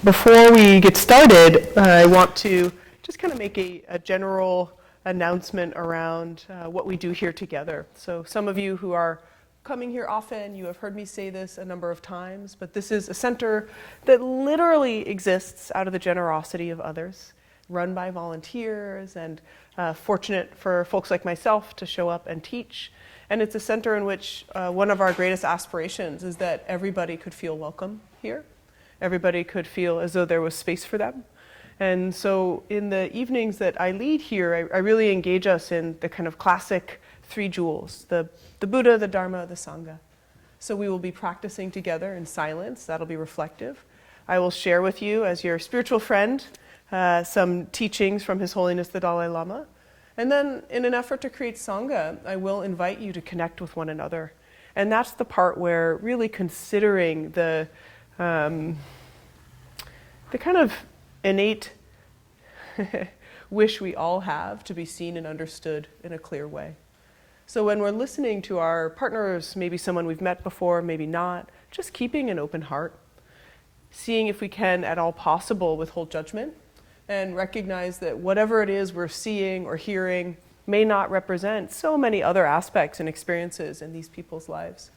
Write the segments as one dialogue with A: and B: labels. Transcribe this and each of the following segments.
A: Before we get started, I want to just kind of make a general announcement around what we do here together. So some of you who are coming here often, you have heard me say this a number of times, but this is a center that literally exists out of the generosity of others, run by volunteers, and fortunate for folks like myself to show up and teach. And it's a center in which one of our greatest aspirations is that everybody could feel welcome here. Everybody could feel as though there was space for them. And so in the evenings that I lead here, I really engage us in the kind of classic three jewels, the Buddha, the Dharma, the Sangha. So we will be practicing together in silence. That'll be reflective. I will share with you, as your spiritual friend, some teachings from His Holiness the Dalai Lama. And then in an effort to create Sangha, I will invite you to connect with one another. And that's the part where really considering the kind of innate wish we all have to be seen and understood in a clear way. So when we're listening to our partners, maybe someone we've met before, maybe not, just keeping an open heart, seeing if we can at all possible withhold judgment and recognize that whatever it is we're seeing or hearing may not represent so many other aspects and experiences in these people's lives.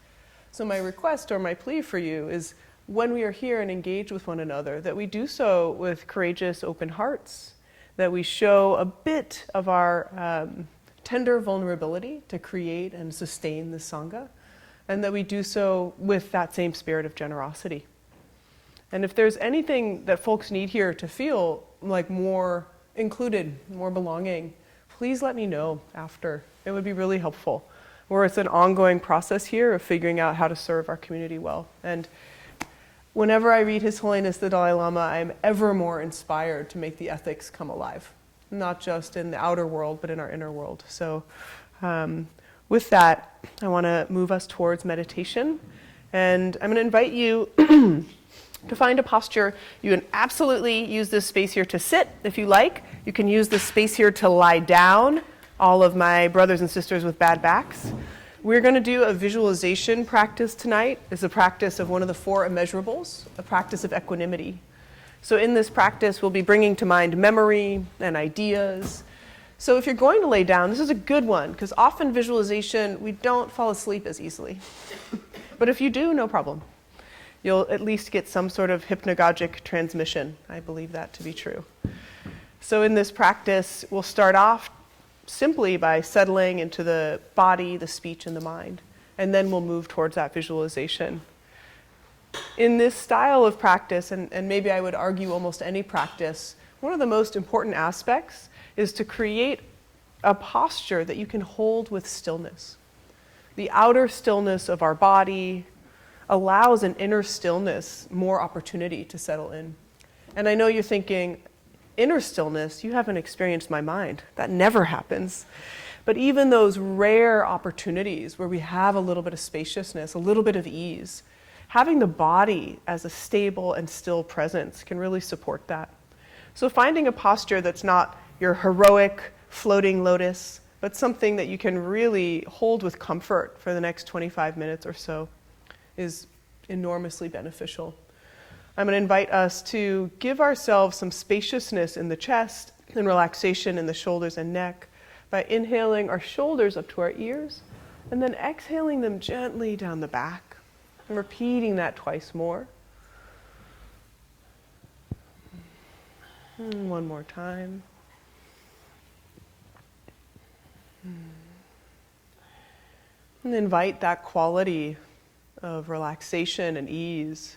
A: So my request or my plea for you is when we are here and engage with one another, that we do so with courageous, open hearts, that we show a bit of our tender vulnerability to create and sustain the Sangha, and that we do so with that same spirit of generosity. And if there's anything that folks need here to feel like more included, more belonging, please let me know after. It would be really helpful. Or it's an ongoing process here of figuring out how to serve our community well. And whenever I read His Holiness the Dalai Lama, I am ever more inspired to make the ethics come alive, not just in the outer world, but in our inner world. So with that, I want to move us towards meditation. And I'm going to invite you to find a posture. You can absolutely use this space here to sit if you like. You can use this space here to lie down, all of my brothers and sisters with bad backs. We're going to do a visualization practice tonight. It's a practice of one of the four immeasurables, a practice of equanimity. So in this practice, we'll be bringing to mind memory and ideas. So if you're going to lay down, this is a good one, because often visualization, we don't fall asleep as easily. But if you do, no problem. You'll at least get some sort of hypnagogic transmission. I believe that to be true. So in this practice, we'll start off simply by settling into the body, the speech, and the mind. And then we'll move towards that visualization. In this style of practice, and maybe I would argue almost any practice, one of the most important aspects is to create a posture that you can hold with stillness. The outer stillness of our body allows an inner stillness more opportunity to settle in. And I know you're thinking, inner stillness, you haven't experienced my mind. That never happens. But even those rare opportunities where we have a little bit of spaciousness, a little bit of ease, having the body as a stable and still presence can really support that. So finding a posture that's not your heroic floating lotus, but something that you can really hold with comfort for the next 25 minutes or so is enormously beneficial. I'm going to invite us to give ourselves some spaciousness in the chest and relaxation in the shoulders and neck by inhaling our shoulders up to our ears and then exhaling them gently down the back and repeating that twice more. And one more time. And invite that quality of relaxation and ease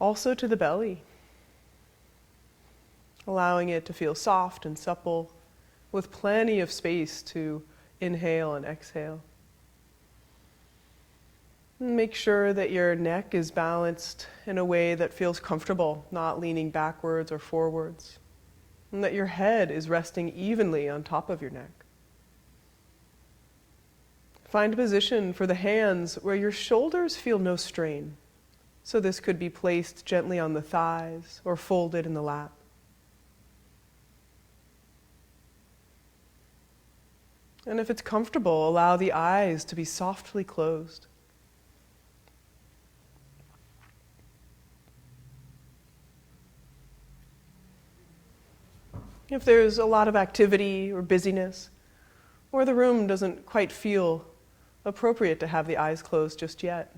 A: also to the belly, allowing it to feel soft and supple with plenty of space to inhale and exhale. And make sure that your neck is balanced in a way that feels comfortable, not leaning backwards or forwards, and that your head is resting evenly on top of your neck. Find a position for the hands where your shoulders feel no strain. So this could be placed gently on the thighs or folded in the lap. And if it's comfortable, allow the eyes to be softly closed. If there's a lot of activity or busyness, or the room doesn't quite feel appropriate to have the eyes closed just yet,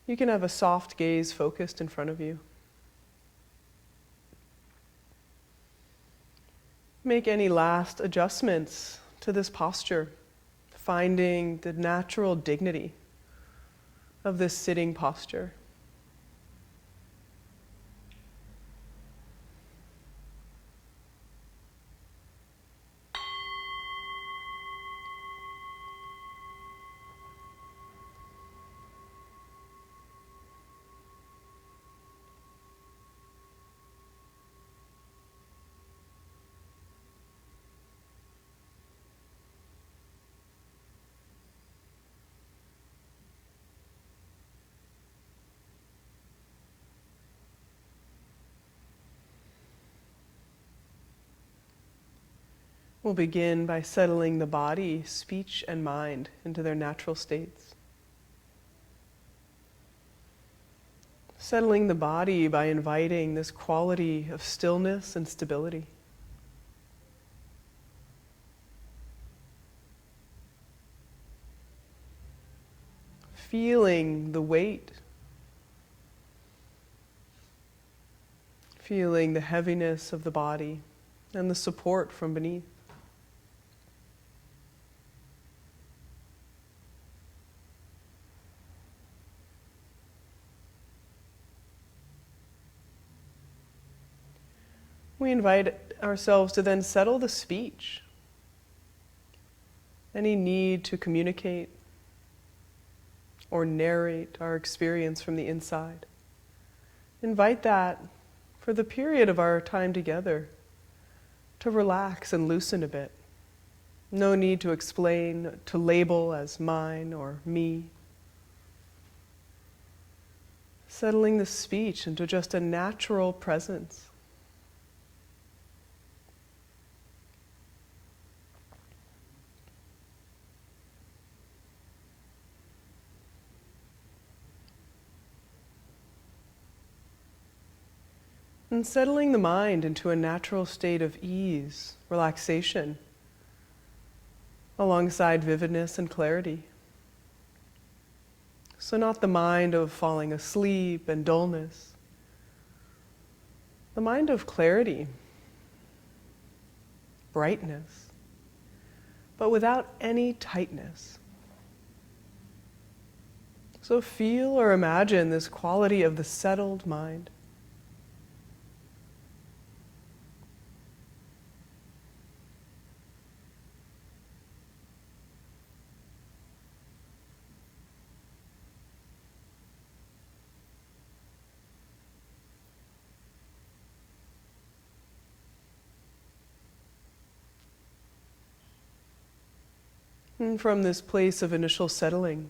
A: you can have a soft gaze focused in front of you. Make any last adjustments to this posture, finding the natural dignity of this sitting posture. We'll begin by settling the body, speech, and mind into their natural states. Settling the body by inviting this quality of stillness and stability. Feeling the weight, feeling the heaviness of the body and the support from beneath. We invite ourselves to then settle the speech. Any need to communicate or narrate our experience from the inside. Invite that for the period of our time together to relax and loosen a bit. No need to explain, to label as mine or me. Settling the speech into just a natural presence. And settling the mind into a natural state of ease, relaxation, alongside vividness and clarity. So not the mind of falling asleep and dullness, the mind of clarity, brightness, but without any tightness. So feel or imagine this quality of the settled mind. And from this place of initial settling,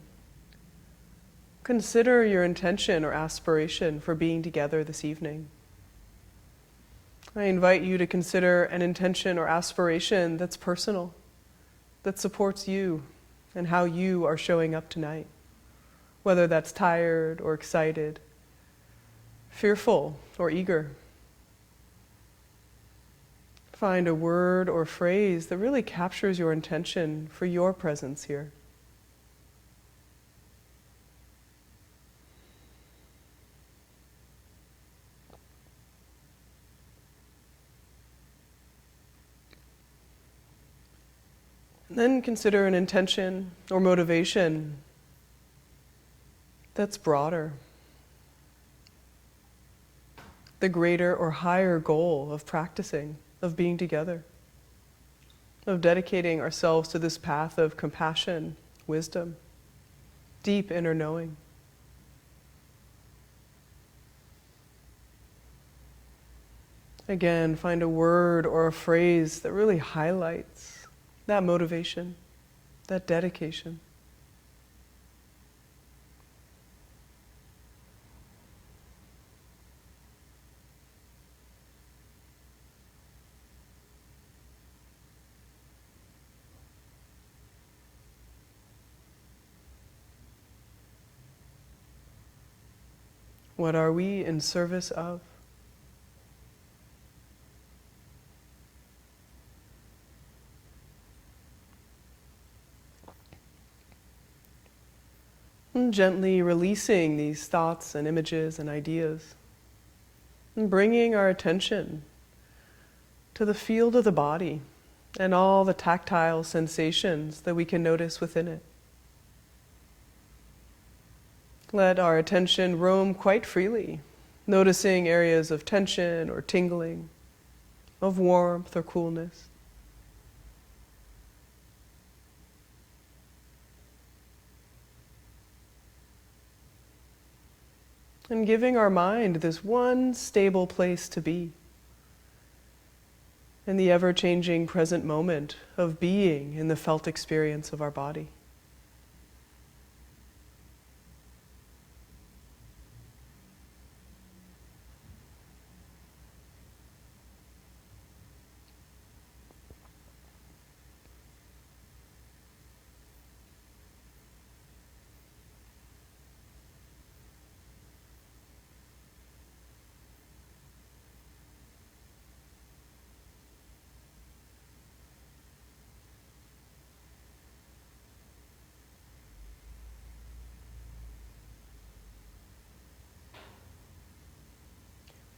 A: consider your intention or aspiration for being together this evening. I invite you to consider an intention or aspiration that's personal, that supports you and how you are showing up tonight, whether that's tired or excited, fearful or eager. Find a word or phrase that really captures your intention for your presence here. And then consider an intention or motivation that's broader. The greater or higher goal of practicing, of being together, of dedicating ourselves to this path of compassion, wisdom, deep inner knowing. Again, find a word or a phrase that really highlights that motivation, that dedication. What are we in service of? And gently releasing these thoughts and images and ideas. And bringing our attention to the field of the body and all the tactile sensations that we can notice within it. Let our attention roam quite freely, noticing areas of tension or tingling, of warmth or coolness. And giving our mind this one stable place to be, in the ever-changing present moment of being in the felt experience of our body.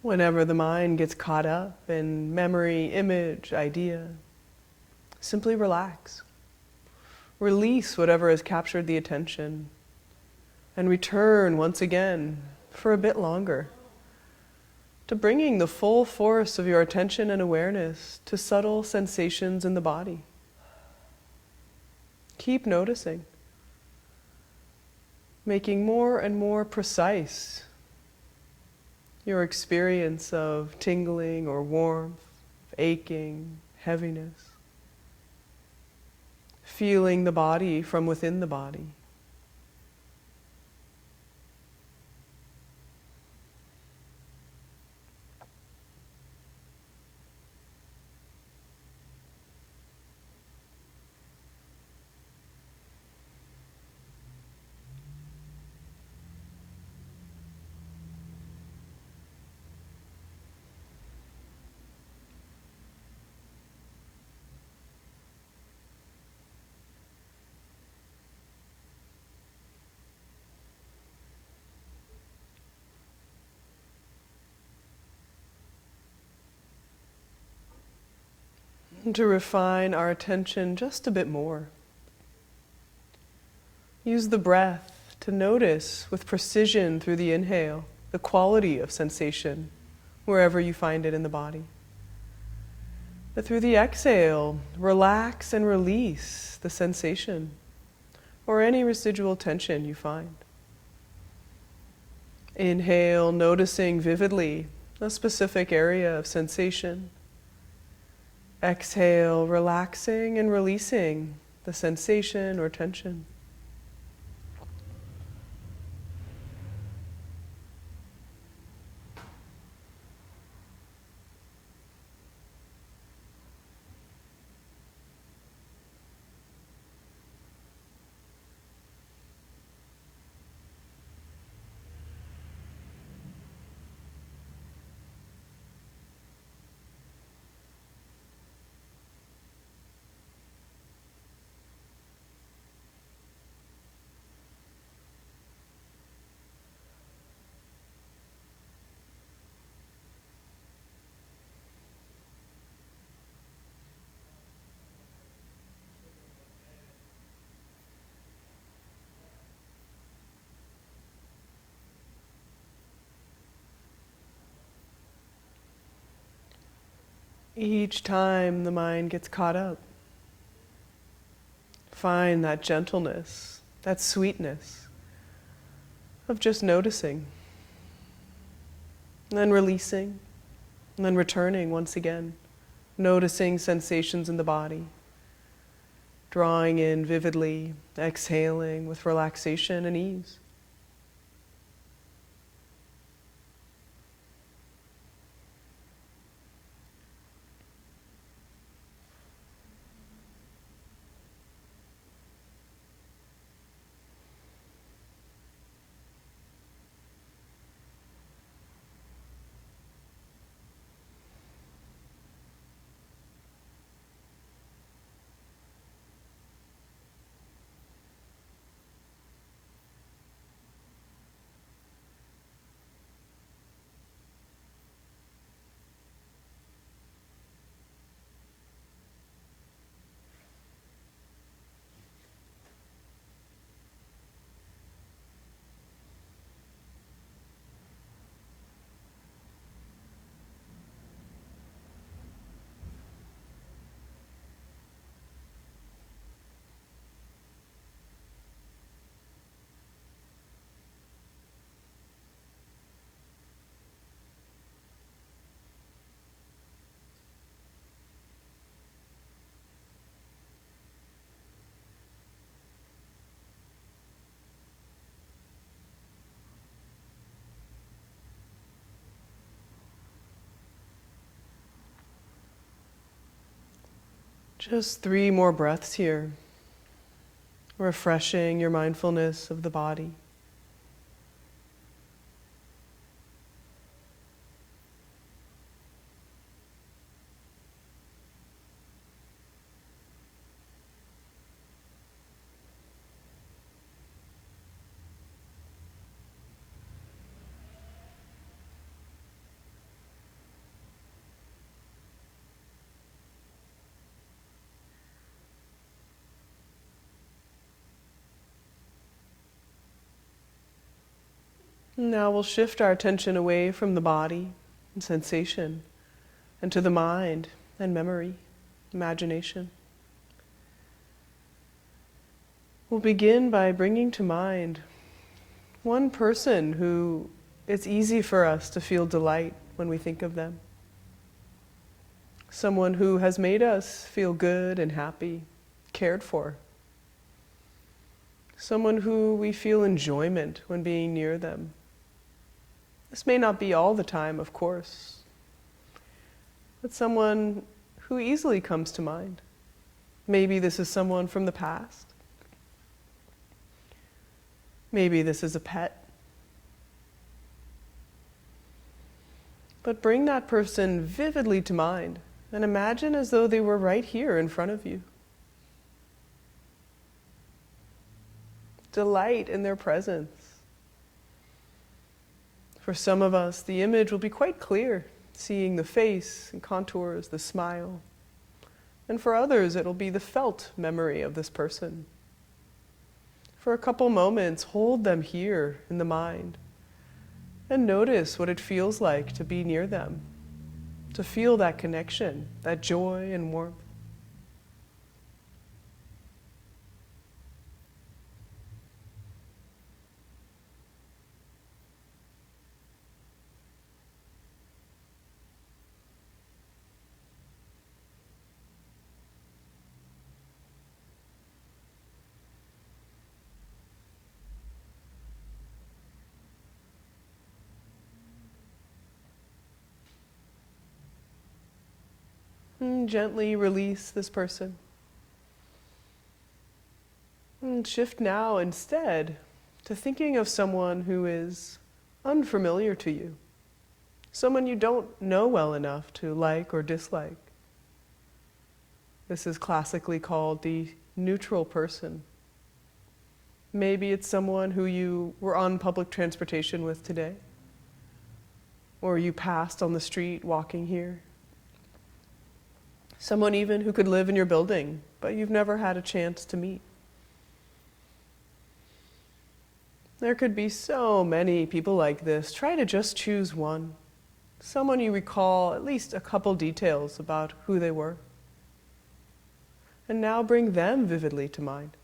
A: Whenever the mind gets caught up in memory, image, idea, simply relax. Release whatever has captured the attention and return once again for a bit longer to bringing the full force of your attention and awareness to subtle sensations in the body. Keep noticing, making more and more precise your experience of tingling or warmth, aching, heaviness. Feeling the body from within the body. And to refine our attention just a bit more, use the breath to notice with precision through the inhale the quality of sensation wherever you find it in the body. But through the exhale, relax and release the sensation or any residual tension you find. Inhale, noticing vividly a specific area of sensation. Exhale, relaxing and releasing the sensation or tension. Each time the mind gets caught up, find that gentleness, that sweetness of just noticing, and then releasing, and then returning once again, noticing sensations in the body, drawing in vividly, exhaling with relaxation and ease. Just 3 more breaths here, refreshing your mindfulness of the body. Now we'll shift our attention away from the body and sensation and to the mind and memory, imagination. We'll begin by bringing to mind one person who it's easy for us to feel delight when we think of them. Someone who has made us feel good and happy, cared for. Someone who we feel enjoyment when being near them. This may not be all the time, of course, but someone who easily comes to mind. Maybe this is someone from the past. Maybe this is a pet. But bring that person vividly to mind and imagine as though they were right here in front of you. Delight in their presence. For some of us, the image will be quite clear, seeing the face and contours, the smile. And for others, it'll be the felt memory of this person. For a couple moments, hold them here in the mind and notice what it feels like to be near them, to feel that connection, that joy and warmth. And gently release this person. And shift now instead to thinking of someone who is unfamiliar to you. Someone you don't know well enough to like or dislike. This is classically called the neutral person. Maybe it's someone who you were on public transportation with today, or you passed on the street walking here. Someone even who could live in your building, but you've never had a chance to meet. There could be so many people like this. Try to just choose one. Someone you recall at least a couple details about who they were. And now bring them vividly to mind,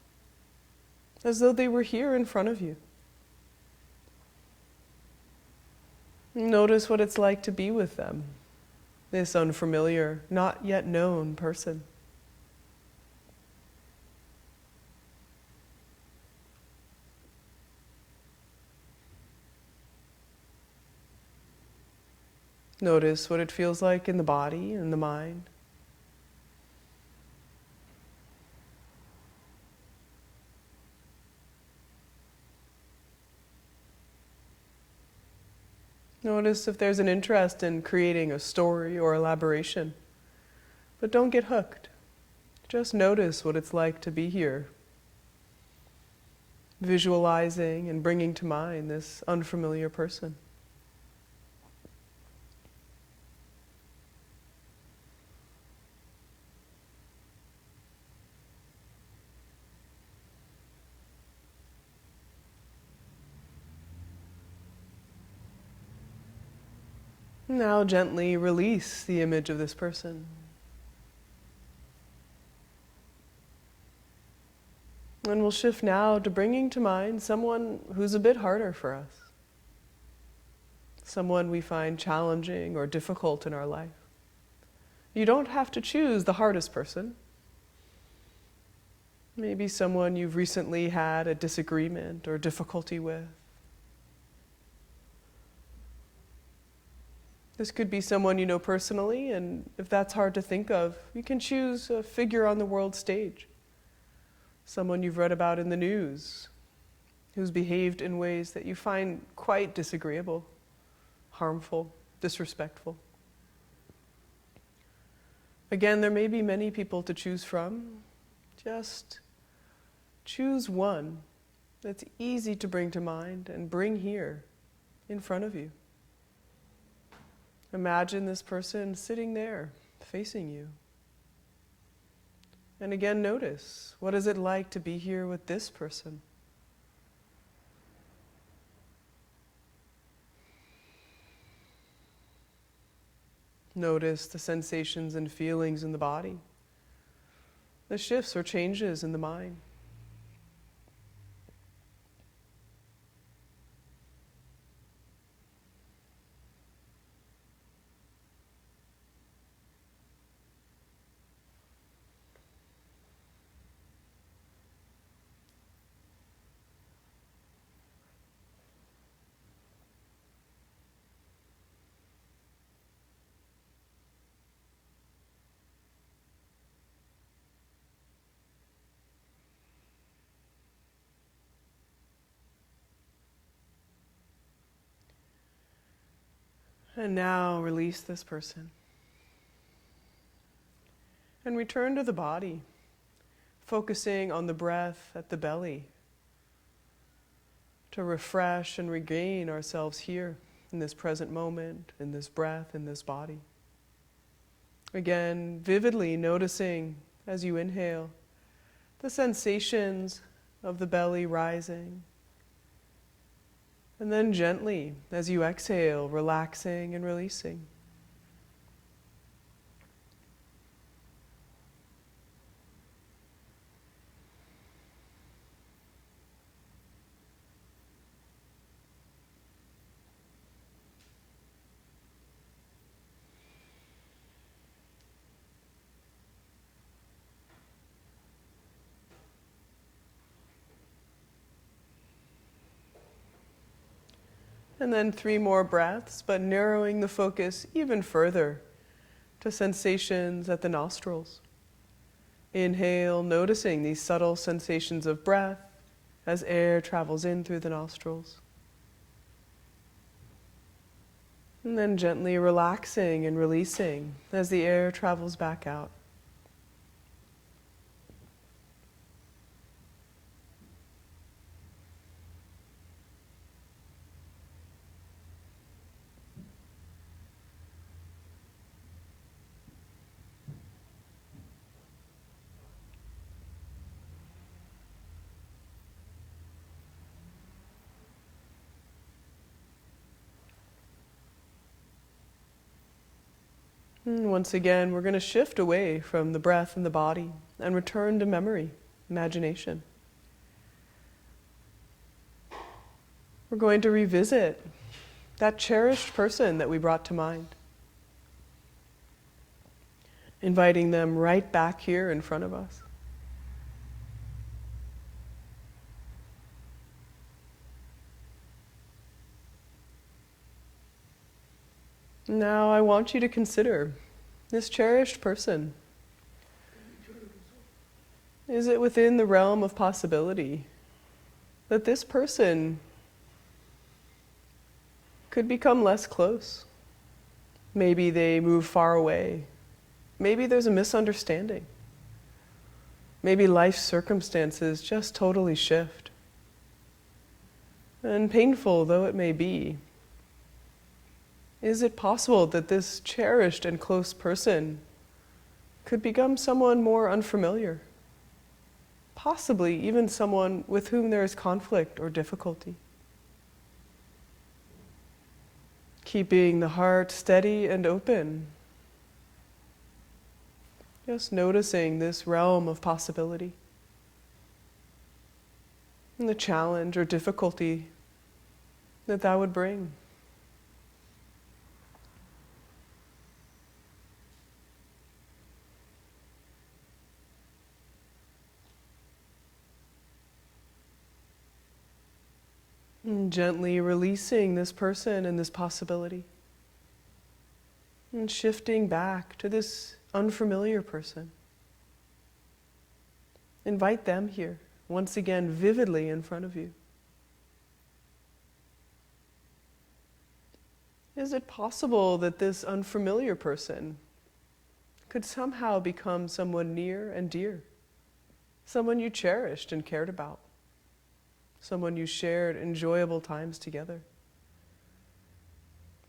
A: as though they were here in front of you. Notice what it's like to be with them. This unfamiliar, not yet known person. Notice what it feels like in the body and the mind. Notice if there's an interest in creating a story or elaboration. But don't get hooked. Just notice what it's like to be here. Visualizing and bringing to mind this unfamiliar person. Now gently release the image of this person. And we'll shift now to bringing to mind someone who's a bit harder for us. Someone we find challenging or difficult in our life. You don't have to choose the hardest person. Maybe someone you've recently had a disagreement or difficulty with. This could be someone you know personally, and if that's hard to think of, you can choose a figure on the world stage. Someone you've read about in the news, who's behaved in ways that you find quite disagreeable, harmful, disrespectful. Again, there may be many people to choose from. Just choose one that's easy to bring to mind and bring here in front of you. Imagine this person sitting there, facing you. And again, notice, what is it like to be here with this person? Notice the sensations and feelings in the body, the shifts or changes in the mind. And now release this person. And return to the body, focusing on the breath at the belly to refresh and regain ourselves here in this present moment, in this breath, in this body. Again, vividly noticing as you inhale the sensations of the belly rising. And then gently, as you exhale, relaxing and releasing. And then 3 more breaths, but narrowing the focus even further to sensations at the nostrils. Inhale, noticing these subtle sensations of breath as air travels in through the nostrils. And then gently relaxing and releasing as the air travels back out. And once again, we're going to shift away from the breath and the body and return to memory, imagination. We're going to revisit that cherished person that we brought to mind, inviting them right back here in front of us. Now I want you to consider this cherished person. Is it within the realm of possibility that this person could become less close? Maybe they move far away. Maybe there's a misunderstanding. Maybe life circumstances just totally shift. And painful though it may be, is it possible that this cherished and close person could become someone more unfamiliar? Possibly even someone with whom there is conflict or difficulty. Keeping the heart steady and open. Just noticing this realm of possibility. And the challenge or difficulty that would bring. And gently releasing this person and this possibility. And shifting back to this unfamiliar person. Invite them here, once again, vividly in front of you. Is it possible that this unfamiliar person could somehow become someone near and dear? Someone you cherished and cared about? Someone you shared enjoyable times together?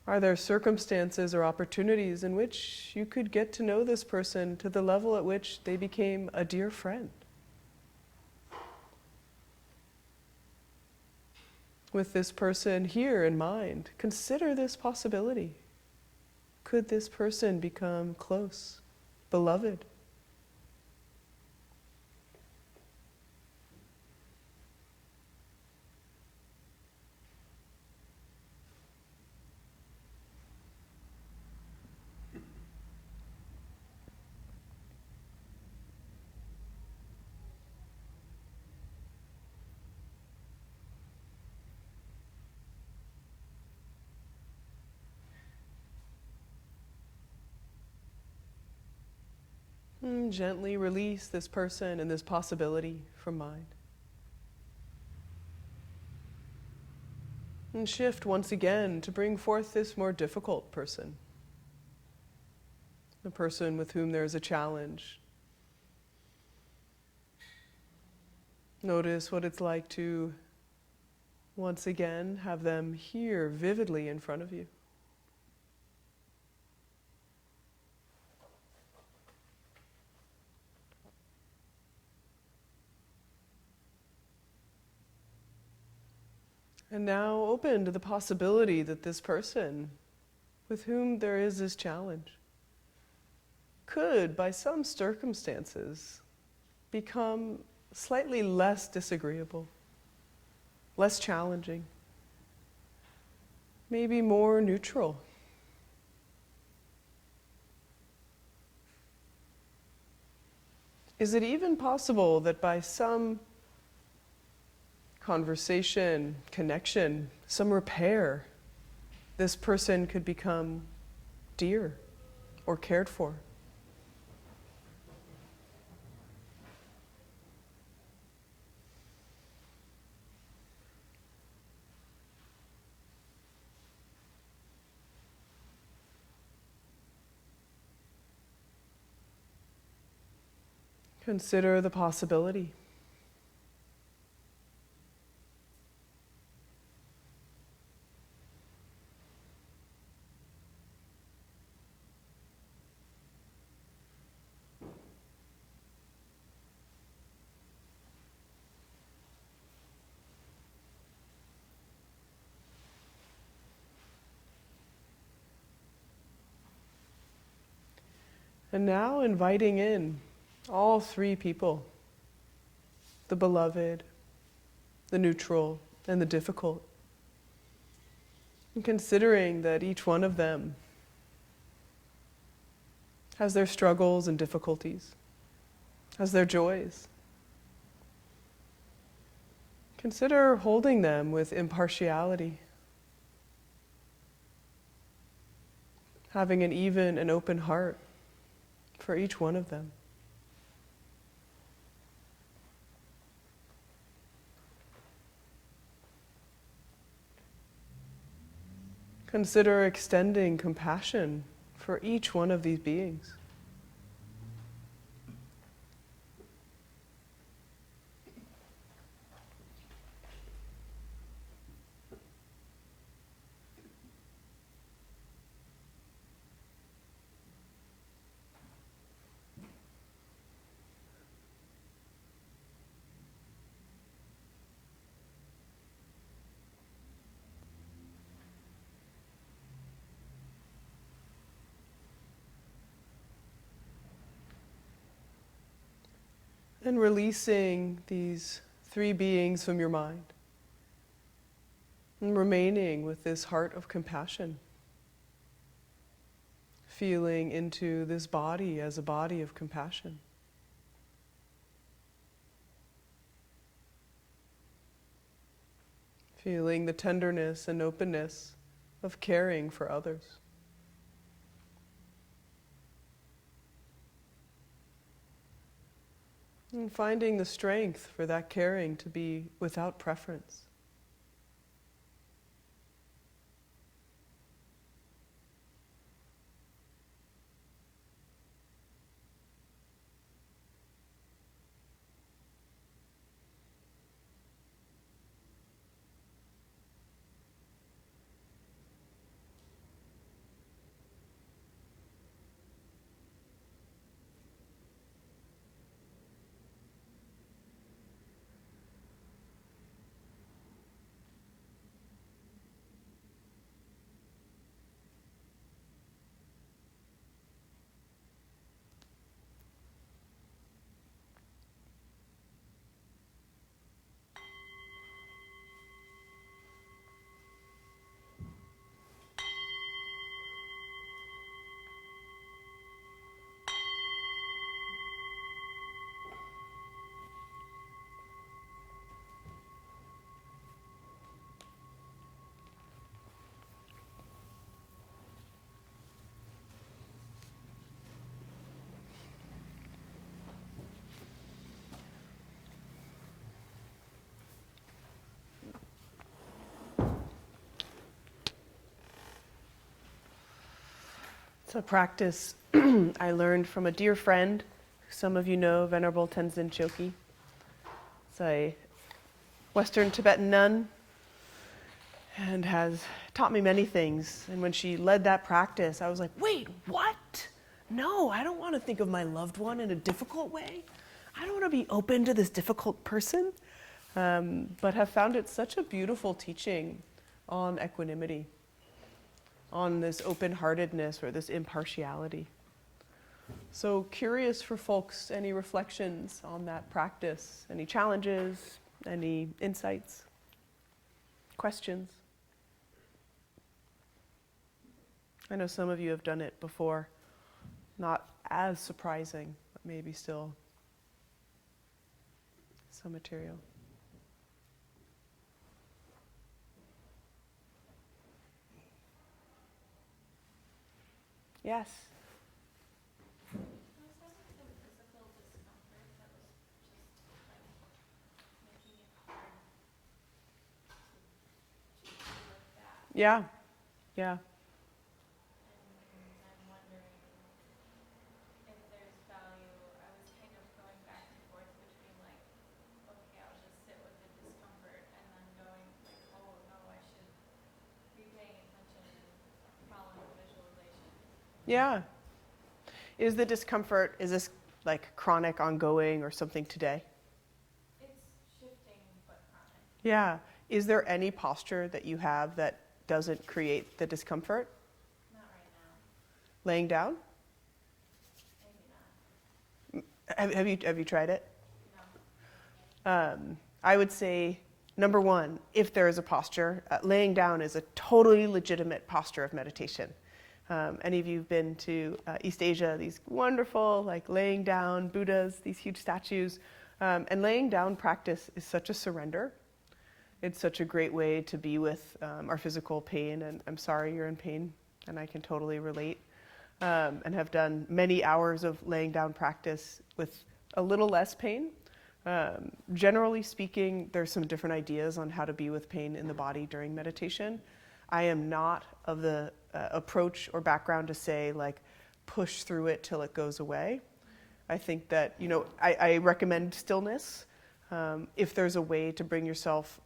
A: Are there circumstances or opportunities in which you could get to know this person to the level at which they became a dear friend? With this person here in mind, consider this possibility. Could this person become close, beloved? Gently release this person and this possibility from mind. And shift once again to bring forth this more difficult person. The person with whom there is a challenge. Notice what it's like to once again have them here vividly in front of you. And now open to the possibility that this person with whom there is this challenge could, by some circumstances, become slightly less disagreeable, less challenging, maybe more neutral. Is it even possible that by some conversation, connection, some repair, this person could become dear or cared for? Consider the possibility. And now inviting in all three people, the beloved, the neutral, and the difficult. And considering that each one of them has their struggles and difficulties, has their joys. Consider holding them with impartiality, having an even and open heart for each one of them. Consider extending compassion for each one of these beings. And releasing these three beings from your mind. And remaining with this heart of compassion. Feeling into this body as a body of compassion. Feeling the tenderness and openness of caring for others. And finding the strength for that caring to be without preference. It's a practice I learned from a dear friend, some of you know, Venerable Tenzin Choki. It's a Western Tibetan nun and has taught me many things. And when she led that practice, I was like, wait, what? No, I don't want to think of my loved one in a difficult way. I don't want to be open to this difficult person. But have found it such a beautiful teaching on equanimity, on this open-heartedness or this impartiality. So curious for folks, any reflections on that practice? Any challenges? Any insights? Questions? I know some of you have done it before. Not as surprising, but maybe still some material. Yes.
B: I was having some physical discomfort that was just like making it hard to work that.
A: Yeah. Yeah.
B: And I'm wondering if there's value. I was kind of going back and forth between like, okay, I'll just sit with the discomfort, and then going like, oh no, I should be paying attention and following visualization.
A: Yeah. Is the discomfort, is this like chronic, ongoing, or something today?
B: It's shifting but chronic.
A: Yeah. Is there any posture that you have that doesn't create the discomfort?
B: Not right now.
A: Laying down?
B: Maybe not.
A: Have you tried it?
B: No.
A: I would say, number one, if there is a posture, laying down is a totally legitimate posture of meditation. Any of you have been to East Asia, these wonderful, like laying down Buddhas, these huge statues. And laying down practice is such a surrender. It's such a great way to be with our physical pain. And I'm sorry you're in pain, and I can totally relate. And have done many hours of laying down practice with a little less pain. Generally speaking, there's some different ideas on how to be with pain in the body during meditation. I am not of the approach or background to say, like, push through it till it goes away. I think that, I recommend stillness. If there's a way to bring yourself,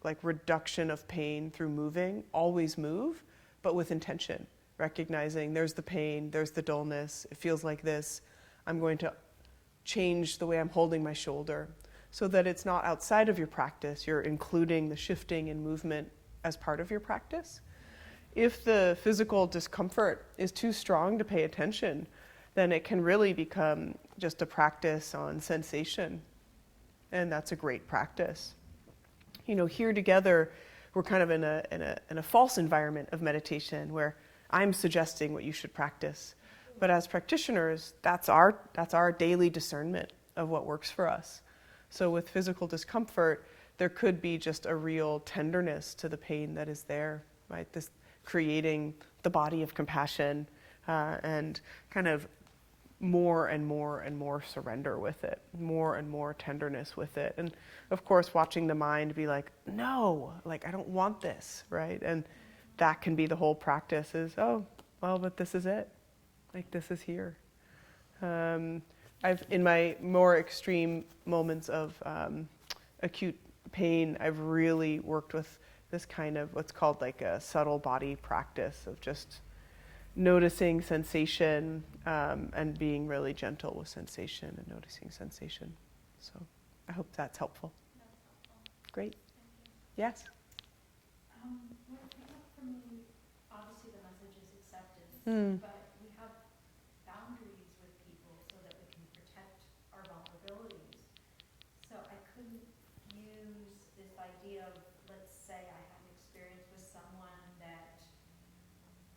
A: like, reduction of pain through moving, always move, but with intention. Recognizing there's the pain, there's the dullness, it feels like this. I'm going to change the way I'm holding my shoulder so that it's not outside of your practice. You're including the shifting and movement as part of your practice. If the physical discomfort is too strong to pay attention, then it can really become just a practice on sensation. And that's a great practice. Here together, we're kind of in a false environment of meditation where I'm suggesting what you should practice. But as practitioners, that's our daily discernment of what works for us. So with physical discomfort, there could be just a real tenderness to the pain that is there, right? This creating the body of compassion and kind of more and more and more surrender with it, more and more tenderness with it. And of course, watching the mind be like, no, like, I don't want this, right? And that can be the whole practice is, oh, well, but this is it. Like, this is here. I've, in my more extreme moments of acute pain, I've really worked with this kind of what's called like a subtle body practice of just noticing sensation and being really gentle with sensation and noticing sensation. So I hope that's helpful.
B: That's helpful.
A: Great.
B: Thank you.
A: Yes?
C: What came up for me, obviously the message is acceptance,
A: Mm.
C: but we have boundaries with people so that we can protect our vulnerabilities. So I couldn't use this idea of, let's say I had an experience with someone that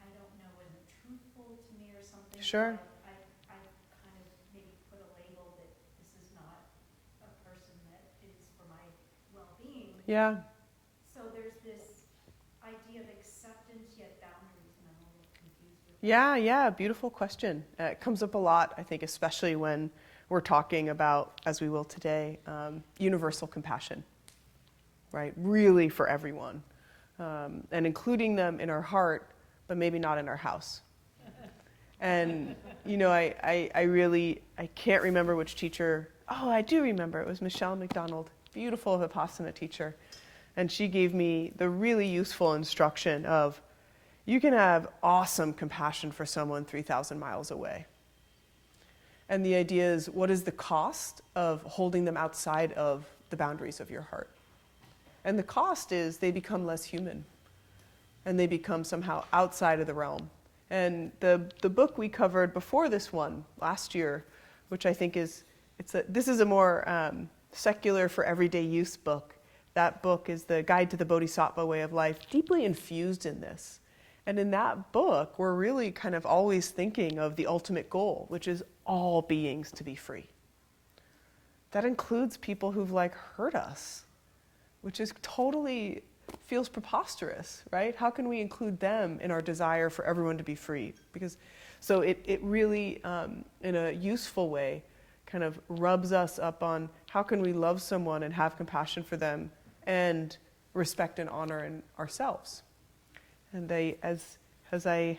C: I don't know wasn't truthful to me or something.
A: Sure.
C: So I kind of maybe put a label that this is not a person that is for my well-being.
A: Yeah.
C: So there's this idea of acceptance yet boundaries, and I'm a little confused with that.
A: Yeah, beautiful question. It comes up a lot, I think, especially when we're talking about, as we will today, universal compassion, right? Really for everyone. And including them in our heart, but maybe not in our house. And, you know, I can't remember which teacher. Oh, I do remember. It was Michelle McDonald, beautiful Vipassana teacher. And she gave me the really useful instruction of, you can have awesome compassion for someone 3,000 miles away. And the idea is, what is the cost of holding them outside of the boundaries of your heart? And the cost is they become less human. And they become somehow outside of the realm. And the book we covered before this one, last year, which I think is, this is a more secular for everyday use book. That book is the Guide to the Bodhisattva Way of Life, deeply infused in this. And in that book, we're really kind of always thinking of the ultimate goal, which is all beings to be free. That includes people who've like hurt us, which is totally feels preposterous, right? How can we include them in our desire for everyone to be free? Because so it really, in a useful way, kind of rubs us up on how can we love someone and have compassion for them and respect and honor in ourselves. And as I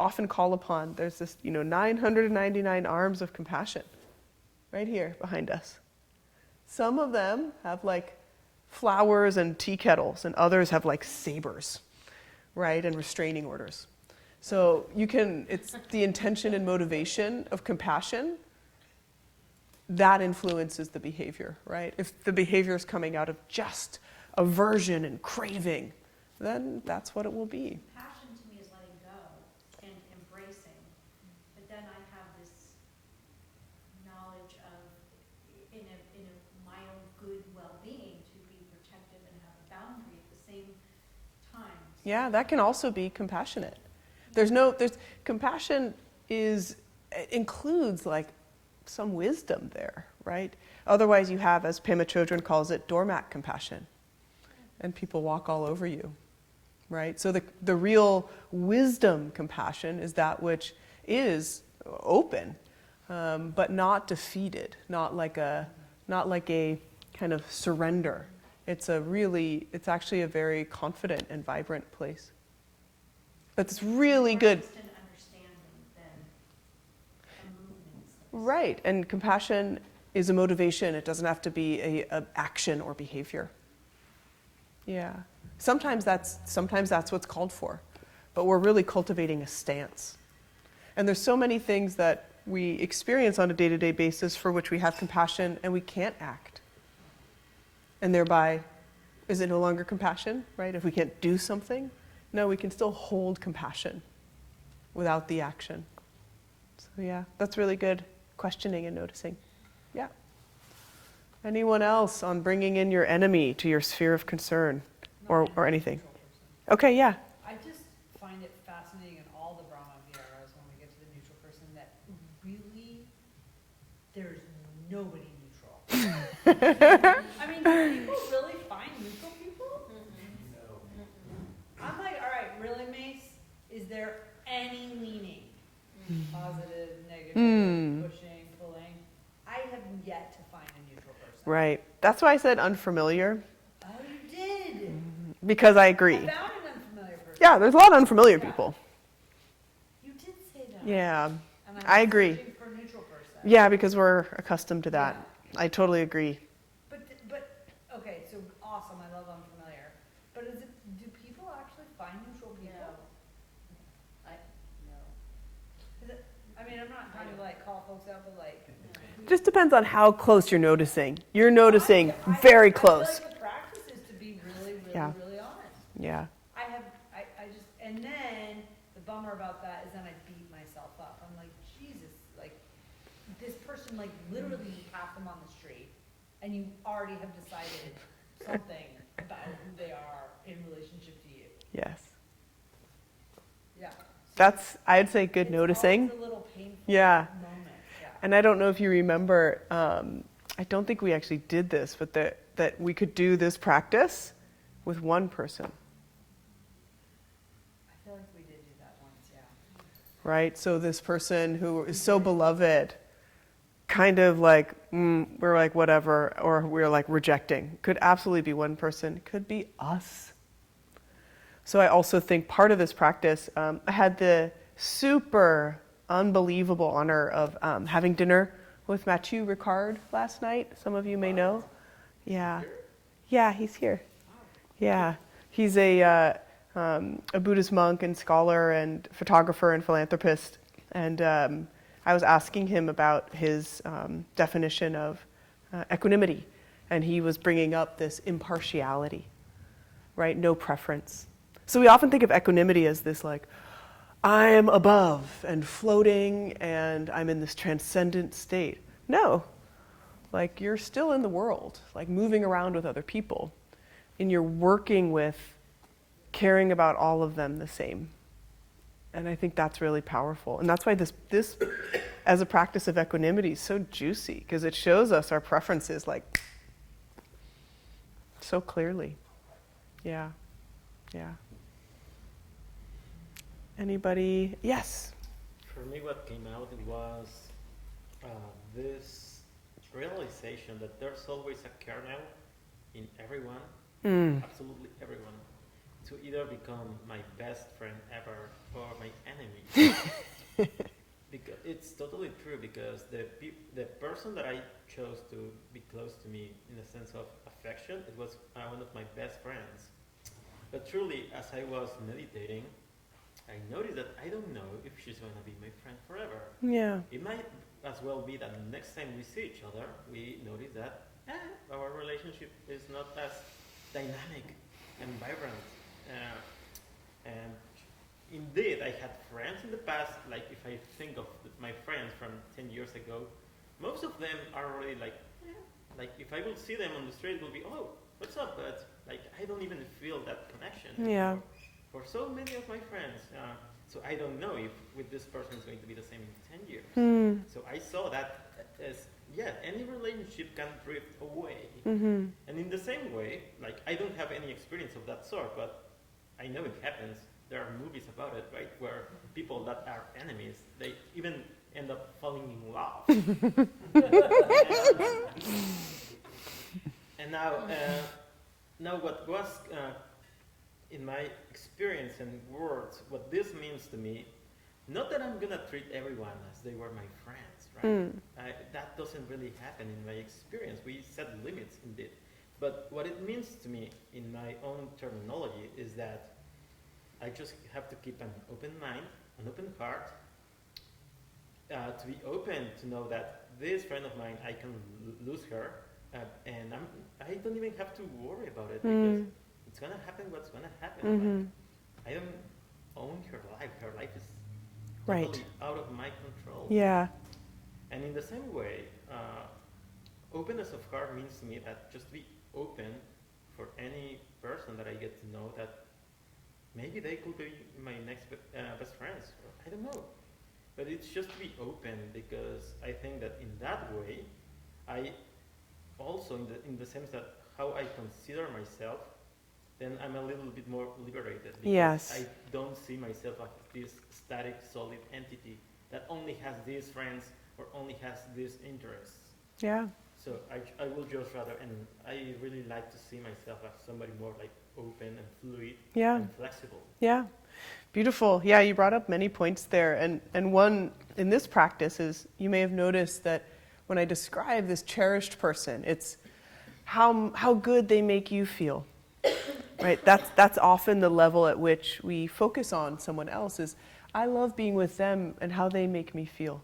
A: often call upon, there's this 999 arms of compassion right here behind us. Some of them have like flowers and tea kettles, and others have like sabers, right, and restraining orders. So it's the intention and motivation of compassion that influences the behavior, right? If the behavior is coming out of just aversion and craving, then that's what it will be.
C: Passion to me is letting go and embracing, but then I have this knowledge of, in my own good well-being, to be protective and have a boundary at the same time.
A: Yeah, that can also be compassionate. Compassion includes like some wisdom there, right? Otherwise you have, as Pema Chodron calls it, doormat compassion. And people walk all over you, right? So the real wisdom compassion is that which is open, but not defeated, not like a kind of surrender. It's actually a very confident and vibrant place. But it's really good.
C: Instant understanding than a movement.
A: Right, and compassion is a motivation. It doesn't have to be a action or behavior. Yeah, sometimes that's what's called for, but we're really cultivating a stance. And there's so many things that we experience on a day-to-day basis for which we have compassion and we can't act. And thereby, is it no longer compassion, right? If we can't do something, no, we can still hold compassion without the action. So yeah, that's really good questioning and noticing. Yeah. Anyone else on bringing in your enemy to your sphere of concern or anything? Okay, yeah.
D: I just find it fascinating in all the Brahma Viharas when we get to the neutral person that really there's nobody neutral. I mean, do people really find neutral people? No. I'm like, all right, really, Mace? Is there any leaning? Positive, negative?
A: Right. That's why I said unfamiliar,
D: Oh, you did.
A: because I
D: I
A: agree.
D: found an unfamiliar person.
A: Yeah, there's a lot of unfamiliar
D: Yeah.
A: people.
D: You did say that.
A: Yeah.
D: And
A: I
D: I'm
A: agree.
D: searching for a neutral person.
A: Yeah, because we're accustomed to that.
D: Yeah.
A: I totally agree.
D: But okay, so awesome. I love unfamiliar. But do people actually find neutral people? I mean, I'm not trying to like call folks out, but like.
A: Just depends on how close you're noticing. You're noticing very close.
D: I feel like the practice is to be really, really,
A: Yeah.
D: really honest.
A: Yeah.
D: I just, and then the bummer about that is then I beat myself up. I'm like, Jesus, like, this person, like, literally you pass them on the street, and you already have decided something about who they are in relationship to you.
A: Yes.
D: Yeah.
A: That's, I'd say, good noticing.
D: It's a little painful
A: Yeah.
D: moment, yeah.
A: And I don't know if you remember, I don't think we actually did this, but that we could do this practice with one person,
D: I feel like we did do that once, yeah.
A: right? So this person who is so beloved, kind of like, we're like, whatever, or we're like rejecting. Could absolutely be one person, could be us. So I also think part of this practice, I had the super unbelievable honor of having dinner with Mathieu Ricard last night. Some of you may know. Yeah. Yeah, he's here. Yeah. He's a Buddhist monk and scholar and photographer and philanthropist. And I was asking him about his definition of equanimity. And he was bringing up this impartiality, right? No preference. So we often think of equanimity as this like, I'm above and floating and I'm in this transcendent state. No, like you're still in the world, like moving around with other people. And you're working with caring about all of them the same. And I think that's really powerful. And that's why this as a practice of equanimity is so juicy, because it shows us our preferences like so clearly. Yeah, yeah. Anybody? Yes.
E: For me, what came out was this realization that there's always a kernel in everyone, absolutely everyone, to either become my best friend ever or my enemy. Because it's totally true, because the person that I chose to be close to me in a sense of affection, it was one of my best friends. But truly, as I was meditating, I noticed that I don't know if she's going to be my friend forever.
A: Yeah.
E: It might as well be that next time we see each other, we notice that our relationship is not as dynamic and vibrant. And indeed, I had friends in the past, like if I think of my friends from 10 years ago, most of them are really like if I will see them on the street, it will be, oh, what's up? But like, I don't even feel that connection
A: Yeah.
E: anymore. For so many of my friends. So I don't know if with this person is going to be the same in 10 years. So I saw that as, any relationship can drift away.
A: Mm-hmm.
E: And in the same way, like I don't have any experience of that sort, but I know it happens. There are movies about it, right? Where people that are enemies, they even end up falling in love. And now what was in my experience and words, what this means to me, not that I'm gonna treat everyone as they were my friends, right? That doesn't really happen in my experience. We set limits indeed. But what it means to me in my own terminology is that I just have to keep an open mind, an open heart, to be open to know that this friend of mine, I can lose her, and I don't even have to worry about it, because it's gonna happen what's gonna happen. Like, I don't own her life. Her life is totally out of my control.
A: Yeah.
E: And in the same way, openness of heart means to me that just be open for any person that I get to know, that maybe they could be my next best friends. I don't know. But it's just to be open, because I think that in that way, I also, in the sense that how I consider myself, then I'm a little bit more liberated. Because
A: Yes.
E: I don't see myself as this static, solid entity that only has these friends or only has these interests.
A: Yeah.
E: So I will just rather, and I really like to see myself as somebody more like open and fluid
A: Yeah.
E: and flexible.
A: Yeah. Beautiful. Yeah, you brought up many points there. And one in this practice is you may have noticed that when I describe this cherished person, it's how good they make you feel. Right? That's often the level at which we focus on someone else is I love being with them and how they make me feel.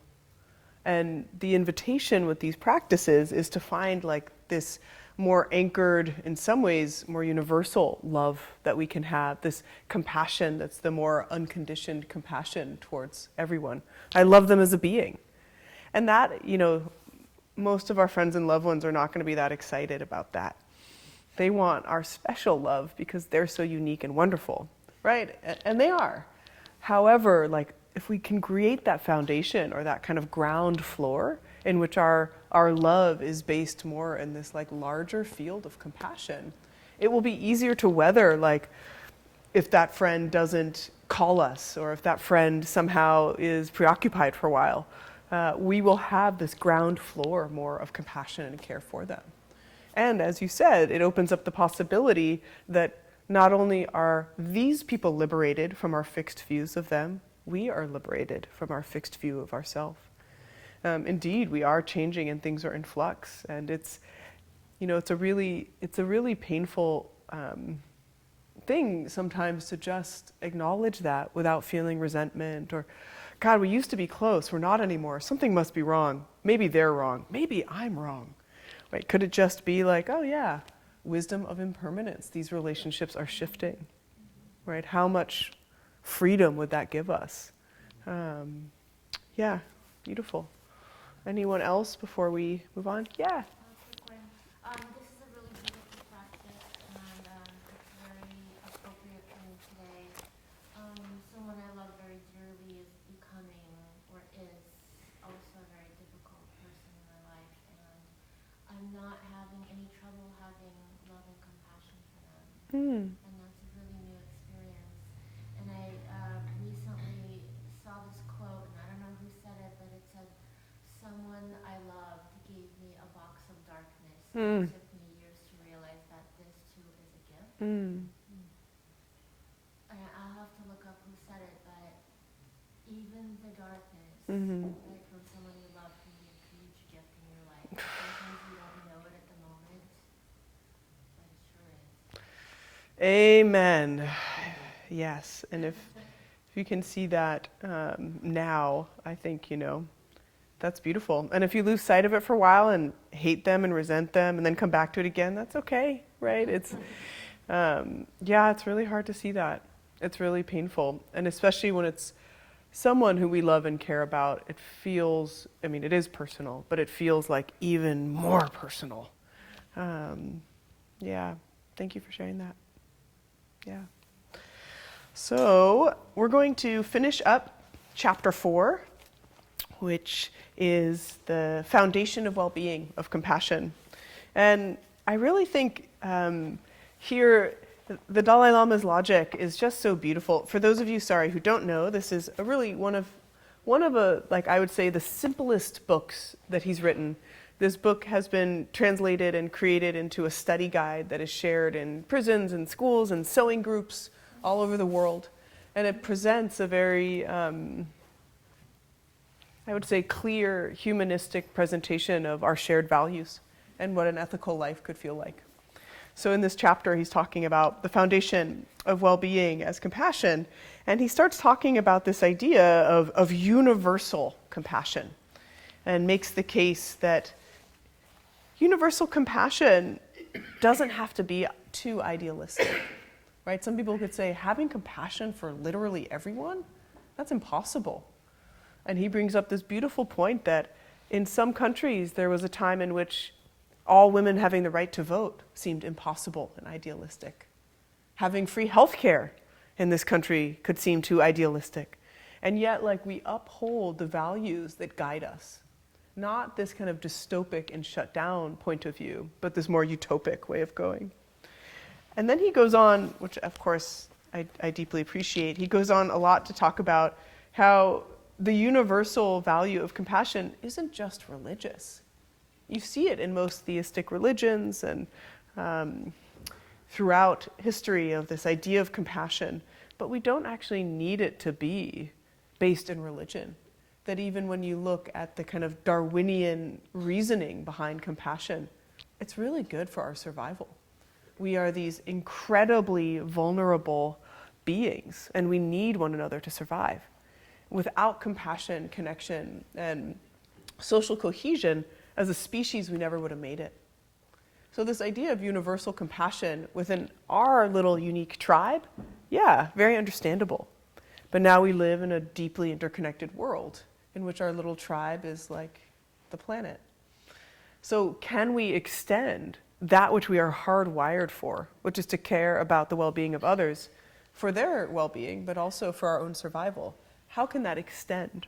A: And the invitation with these practices is to find like this more anchored, in some ways, more universal love that we can have, this compassion that's the more unconditioned compassion towards everyone. I love them as a being. And that, most of our friends and loved ones are not going to be that excited about that. They want our special love because they're so unique and wonderful, right? And they are. However, like, if we can create that foundation or that kind of ground floor in which our love is based more in this like larger field of compassion, it will be easier to weather, like, if that friend doesn't call us or if that friend somehow is preoccupied for a while. We will have this ground floor more of compassion and care for them. And as you said, it opens up the possibility that not only are these people liberated from our fixed views of them, we are liberated from our fixed view of ourselves. Indeed, we are changing and things are in flux, and it's a really painful thing sometimes to just acknowledge that without feeling resentment or, God, we used to be close, we're not anymore. Something must be wrong. Maybe they're wrong. Maybe I'm wrong. Right? Could it just be like, oh yeah, wisdom of impermanence? These relationships are shifting. Right? How much freedom would that give us? Yeah, beautiful. Anyone else before we move on? Yeah.
B: Quick one. This is a really beautiful practice, and it's very appropriate for me today. Someone I love very dearly is becoming, or is, also a very difficult person in my life, and I'm not having any trouble having love and compassion for them. And that's a really new experience. And I recently saw this quote, and I don't know who said it, but it said, someone I loved gave me a box of darkness. It took me years to realize that this too is a gift. I'll have to look up who said it, but even the darkness, like from someone you love, can be a huge gift in your life. Sometimes you don't know it at the moment, but it sure is.
A: Amen. Yes. And if you can see that now, I think, that's beautiful. And if you lose sight of it for a while and hate them and resent them and then come back to it again, that's okay, right? It's, it's really hard to see that. It's really painful. And especially when it's someone who we love and care about, it feels, it is personal, but it feels like even more personal. Thank you for sharing that. Yeah. So we're going to finish up chapter 4, which is the foundation of well-being, of compassion. And I really think here the Dalai Lama's logic is just so beautiful. For those of you, who don't know, this is a really one of I would say the simplest books that he's written. This book has been translated and created into a study guide that is shared in prisons and schools and sewing groups all over the world. And it presents a very I would say clear humanistic presentation of our shared values and what an ethical life could feel like. So in this chapter, he's talking about the foundation of well-being as compassion, and he starts talking about this idea of universal compassion and makes the case that universal compassion doesn't have to be too idealistic, right? Some people could say having compassion for literally everyone, that's impossible. And he brings up this beautiful point that in some countries there was a time in which all women having the right to vote seemed impossible and idealistic. Having free health care in this country could seem too idealistic. And yet, we uphold the values that guide us. Not this kind of dystopic and shut down point of view, but this more utopic way of going. And then he goes on, which of course I deeply appreciate, he goes on a lot to talk about how the universal value of compassion isn't just religious. You see it in most theistic religions and throughout history of this idea of compassion, but we don't actually need it to be based in religion. That even when you look at the kind of Darwinian reasoning behind compassion, it's really good for our survival. We are these incredibly vulnerable beings, and we need one another to survive. Without compassion, connection, and social cohesion, as a species, we never would have made it. So this idea of universal compassion within our little unique tribe, yeah, very understandable. But now we live in a deeply interconnected world in which our little tribe is like the planet. So can we extend that which we are hardwired for, which is to care about the well-being of others, for their well-being, but also for our own survival? How can that extend?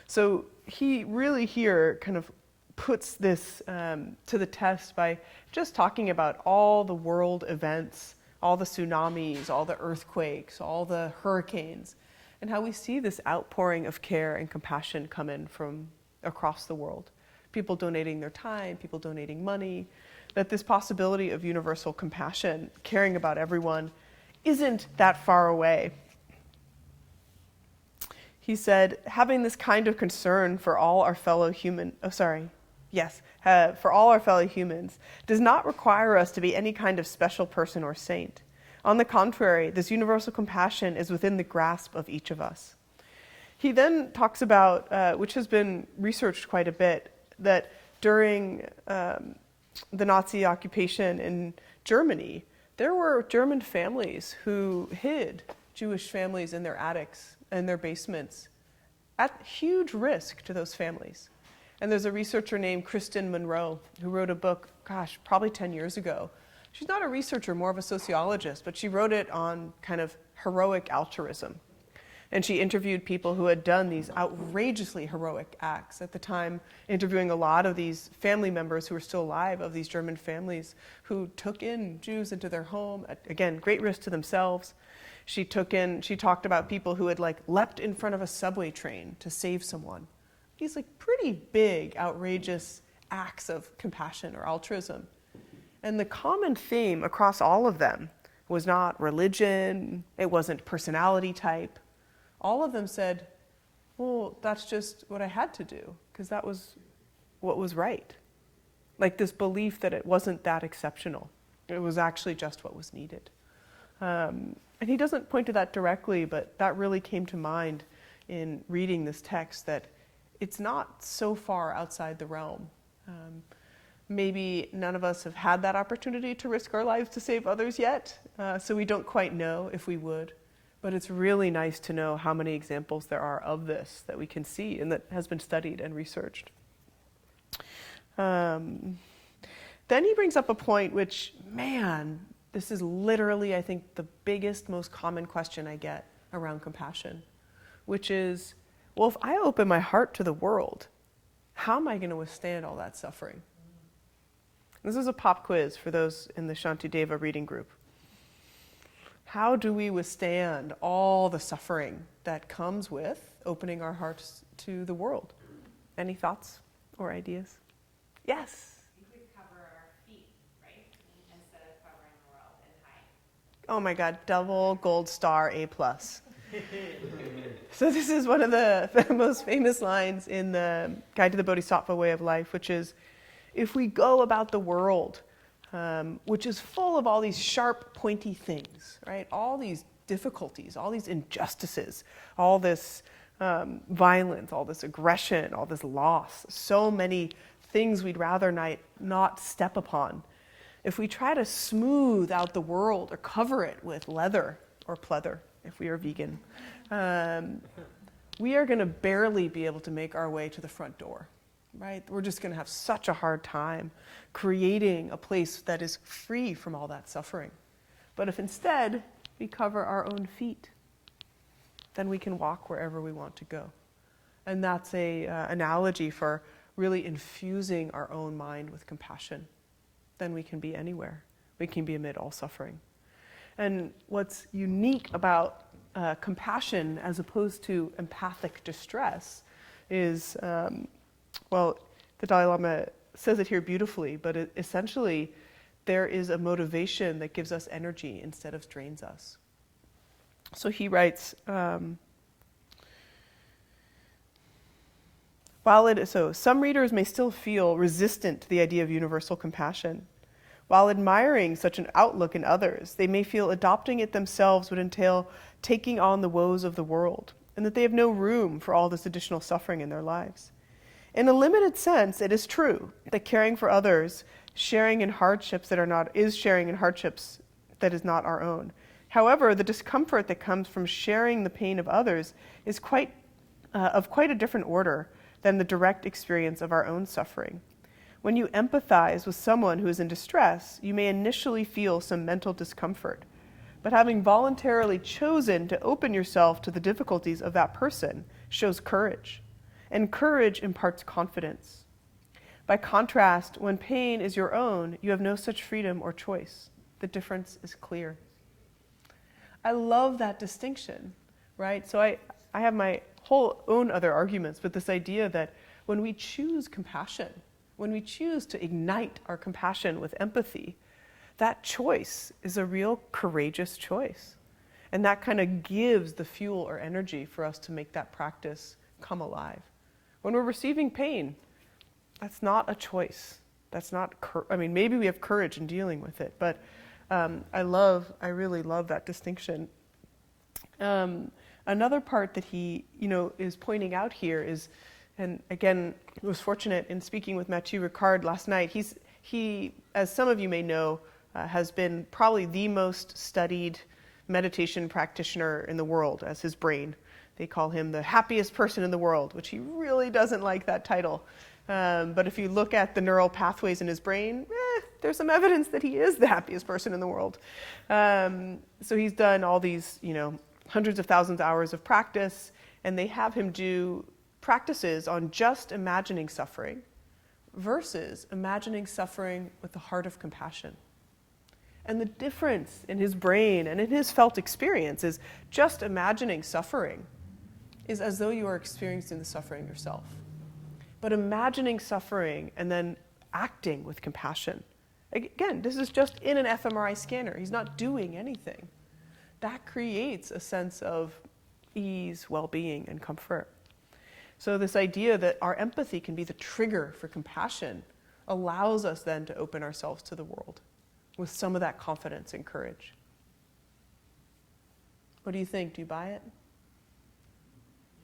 A: So he really here kind of puts this to the test by just talking about all the world events, all the tsunamis, all the earthquakes, all the hurricanes, and how we see this outpouring of care and compassion come in from across the world. People donating their time, people donating money, that this possibility of universal compassion, caring about everyone, isn't that far away. He said, having this kind of concern for all our fellow for all our fellow humans does not require us to be any kind of special person or saint. On the contrary, this universal compassion is within the grasp of each of us. He then talks about, which has been researched quite a bit, that during the Nazi occupation in Germany, there were German families who hid Jewish families in their attics and their basements at huge risk to those families. And there's a researcher named Kristen Monroe who wrote a book, probably 10 years ago. She's not a researcher, more of a sociologist, but she wrote it on kind of heroic altruism. And she interviewed people who had done these outrageously heroic acts. At the time, interviewing a lot of these family members who were still alive of these German families who took in Jews into their home, at, again, great risk to themselves. She talked about people who had leapt in front of a subway train to save someone. These pretty big, outrageous acts of compassion or altruism. And the common theme across all of them was not religion, it wasn't personality type. All of them said, well, that's just what I had to do, because that was what was right. This belief that it wasn't that exceptional. It was actually just what was needed. And he doesn't point to that directly, but that really came to mind in reading this text, that it's not so far outside the realm. Maybe none of us have had that opportunity to risk our lives to save others yet, so we don't quite know if we would. But it's really nice to know how many examples there are of this that we can see and that has been studied and researched. Then he brings up a point which, this is literally, I think, the biggest, most common question I get around compassion, which is, well, if I open my heart to the world, how am I going to withstand all that suffering? This is a pop quiz for those in the Shantideva reading group. How do we withstand all the suffering that comes with opening our hearts to the world? Any thoughts or ideas? Yes?
F: We could cover our feet, right? Instead of covering the world in height.
A: Oh my God, double gold star A+. So this is one of the most famous lines in the Guide to the Bodhisattva Way of Life, which is, if we go about the world, which is full of all these sharp, pointy things, right? All these difficulties, all these injustices, all this violence, all this aggression, all this loss, so many things we'd rather not step upon. If we try to smooth out the world or cover it with leather or pleather, if we are vegan, we are going to barely be able to make our way to the front door, right? We're just going to have such a hard time creating a place that is free from all that suffering. But if instead we cover our own feet, then we can walk wherever we want to go. And that's an analogy for really infusing our own mind with compassion. Then we can be anywhere. We can be amid all suffering. And what's unique about compassion as opposed to empathic distress, is, well, the Dalai Lama says it here beautifully, but essentially there is a motivation that gives us energy instead of drains us. So he writes, so some readers may still feel resistant to the idea of universal compassion. While admiring such an outlook in others, they may feel adopting it themselves would entail taking on the woes of the world, and that they have no room for all this additional suffering in their lives. In a limited sense, it is true that caring for others, sharing in hardships is sharing in hardships that is not our own. However, the discomfort that comes from sharing the pain of others is of quite a different order than the direct experience of our own suffering. When you empathize with someone who is in distress, you may initially feel some mental discomfort. But having voluntarily chosen to open yourself to the difficulties of that person shows courage. And courage imparts confidence. By contrast, when pain is your own, you have no such freedom or choice. The difference is clear. I love that distinction, right? So I have my whole own other arguments, but this idea that when we choose compassion, when we choose to ignite our compassion with empathy, that choice is a real courageous choice. And that kind of gives the fuel or energy for us to make that practice come alive. When we're receiving pain, that's not a choice. That's not, maybe we have courage in dealing with it, but I really love that distinction. Another part that he, is pointing out here is, and again, was fortunate in speaking with Mathieu Ricard last night. He, as some of you may know, has been probably the most studied meditation practitioner in the world as his brain. They call him the happiest person in the world, which he really doesn't like that title. But if you look at the neural pathways in his brain, there's some evidence that he is the happiest person in the world. So he's done all these, hundreds of thousands of hours of practice, and they have him do practices on just imagining suffering versus imagining suffering with the heart of compassion. And the difference in his brain and in his felt experience is just imagining suffering is as though you are experiencing the suffering yourself. But imagining suffering and then acting with compassion. Again, this is just in an fMRI scanner. He's not doing anything. That creates a sense of ease, well-being, and comfort. So this idea that our empathy can be the trigger for compassion allows us then to open ourselves to the world with some of that confidence and courage. What do you think? Do you buy it?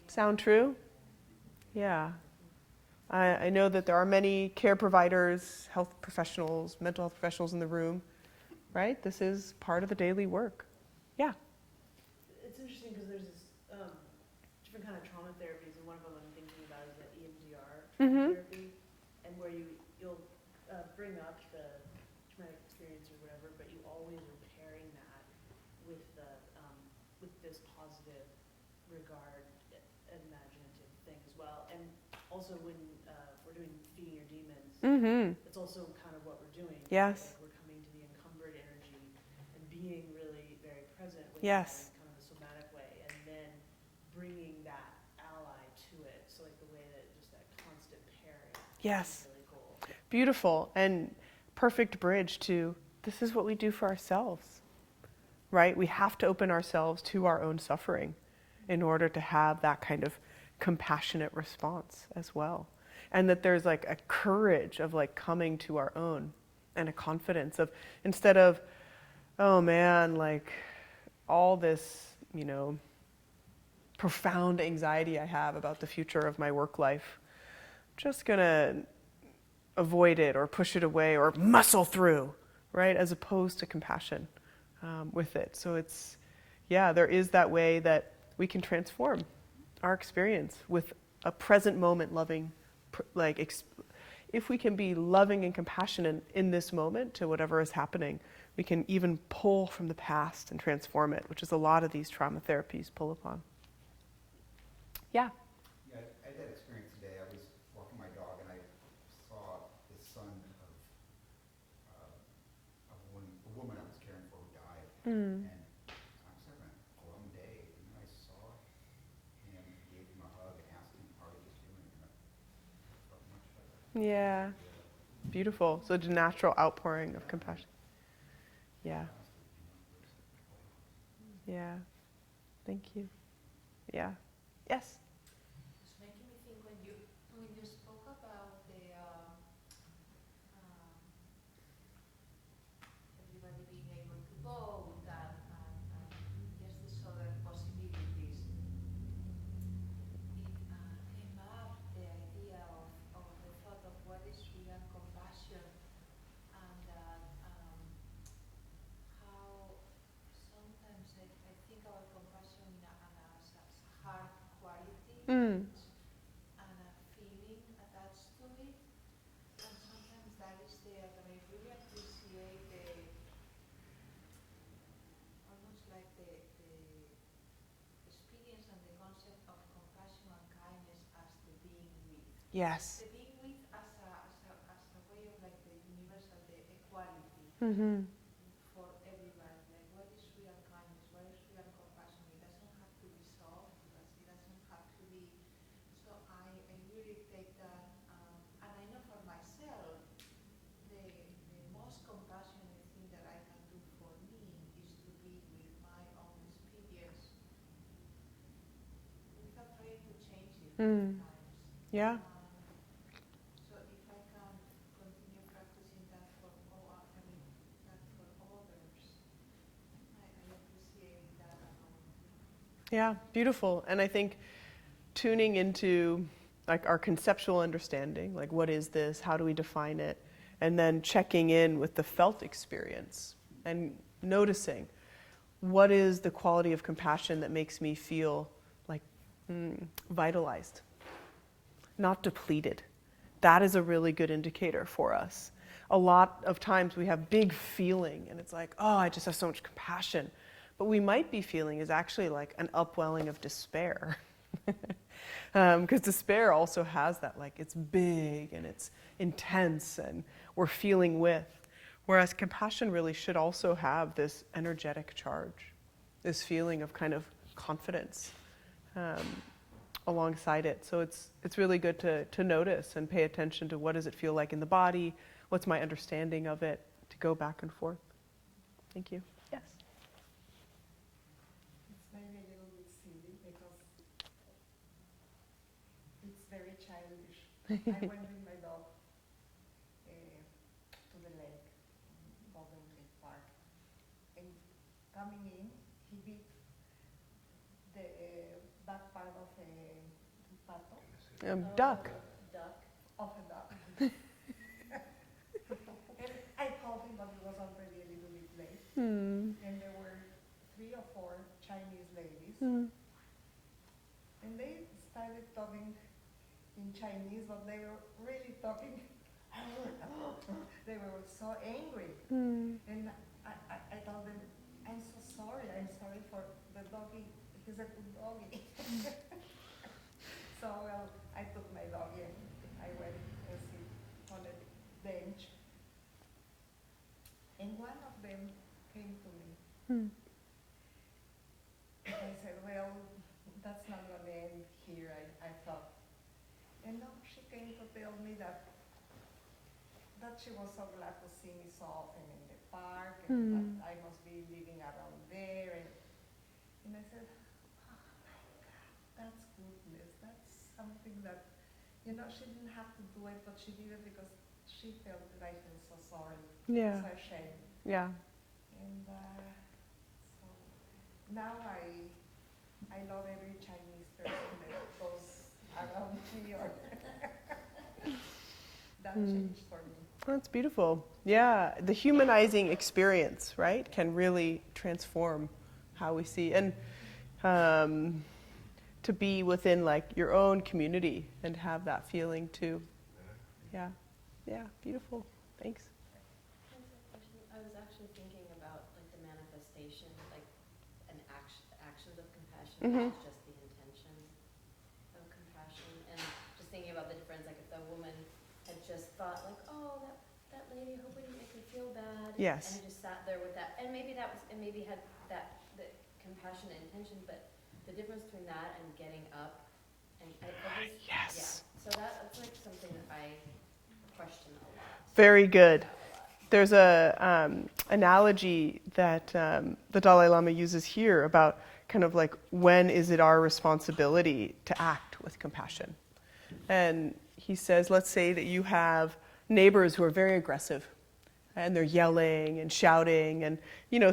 A: Sound true? Yeah. I know that there are many care providers, health professionals, mental health professionals in the room, right? This is part of the daily work. Yeah.
G: It's interesting because there's this different kind of trauma therapies, and one of them I'm thinking about is the EMDR therapy, and where you'll bring up the traumatic experience or whatever, but you always are pairing that with the with this positive regard, imaginative thing as well. And also when we're doing feeding your demons, it's also kind of what we're doing.
A: Yes.
G: Like we're coming to the encumbered energy and being really very present with
A: Yes.
G: that in kind of a somatic way, and then bringing that ally to it. So like the way that just that constant pairing.
A: Yes.
G: Is really cool.
A: Beautiful and perfect bridge to this is what we do for ourselves, right? We have to open ourselves to our own suffering in order to have that kind of compassionate response as well. And that there's like a courage of like coming to our own and a confidence of instead of, oh man, like all this, profound anxiety I have about the future of my work life, I'm just gonna avoid it or push it away or muscle through, right? As opposed to compassion with it. So it's, there is that way that we can transform our experience with a present moment loving, if we can be loving and compassionate in this moment to whatever is happening, we can even pull from the past and transform it, which is a lot of these trauma therapies pull upon. Yeah.
H: Yeah, I had that experience today. I was walking my dog and I saw the son of a woman I was caring for who died. And I was having a glum day, and then I saw him, gave him a hug, and asked him how he was doing.
A: Yeah. Beautiful. So it's a natural outpouring of compassion. Yeah. Yeah. Thank you. Yeah. Yes.
C: It's making me think when you spoke about the everybody being able to vote and yes, these other possibilities. It came up the idea of the thought of what is real compassion and how sometimes I think about compassion as a hard quality
A: Mm.
C: and a feeling attached to it. And sometimes that is there, but I really appreciate almost like the experience and the concept of compassion and kindness as the being with.
A: Yes.
C: The being with as a way of like the universal, the equality
A: Mm-hmm.
C: for everybody. Like what is real kindness? What is real compassion? It doesn't have to be soft, because it doesn't have to be. So I really take that, and I know for myself, the most compassionate thing that I can do for me is to be with my own experience without trying to change it
A: Mm.
C: sometimes.
A: Yeah.
C: So if I can continue practicing that for that for others, I appreciate that a lot.
A: Yeah. Beautiful. And I think tuning into like our conceptual understanding, like what is this? How do we define it? And then checking in with the felt experience and noticing what is the quality of compassion that makes me feel like vitalized, not depleted. That is a really good indicator for us. A lot of times we have big feeling and it's like, oh, I just have so much compassion. But we might be feeling is actually like an upwelling of despair. Because despair also has that, like it's big and it's intense and we're feeling with. Whereas compassion really should also have this energetic charge, this feeling of kind of confidence alongside it. So it's really good to notice and pay attention to what does it feel like in the body, what's my understanding of it, to go back and forth. Thank you. Yes.
I: It's maybe a little bit silly because it's very childish. I went with my dog to the lake, Golden Lake Park, and coming in, he bit the back part of a pato,
A: Duck.
I: duck, of a duck. And I called him, but it was already a little bit late.
A: Mm.
I: And there were 3 or 4 Chinese ladies,
A: Mm.
I: and they started talking in Chinese, but they were really talking. They were so angry.
A: Mm.
I: And I told them, I'm so sorry. I'm sorry for the doggy. He's a good doggy. So, well, I took my doggy and I went and sit on a bench. And one of them came to me.
A: Mm.
I: And I said, well, that's not going to end here, I thought. And no, she came to tell me that she was so glad to see me so often in the park, and that I must be living around there. And I said, oh my God, that's goodness. That's something that, she didn't have to do it, but she did it because she felt that I feel so sorry,
A: Yeah.
I: so ashamed.
A: Yeah.
I: And so now I love every Chinese person that goes around me or that changed for me.
A: That's beautiful. Yeah, the humanizing experience, right, can really transform how we see. And to be within like your own community and have that feeling too. Yeah. Yeah, beautiful. Thanks.
J: Can I ask a question? I was actually thinking about like the manifestation, like actions of compassion
A: Mhm.
J: versus just the intentions of compassion, and just thinking about the difference. Like if the woman had just thought like, oh, that lady, I hope I didn't make her feel bad,
A: Yes.
J: and just sat there with that, and maybe had that the compassionate intention, but the difference between that and getting up, and I just,
A: Yes.
J: yeah. So that's like something that I question a lot.
A: Very good. There's a analogy that the Dalai Lama uses here about kind of like, when is it our responsibility to act with compassion? And he says, let's say that you have neighbors who are very aggressive, and they're yelling and shouting and,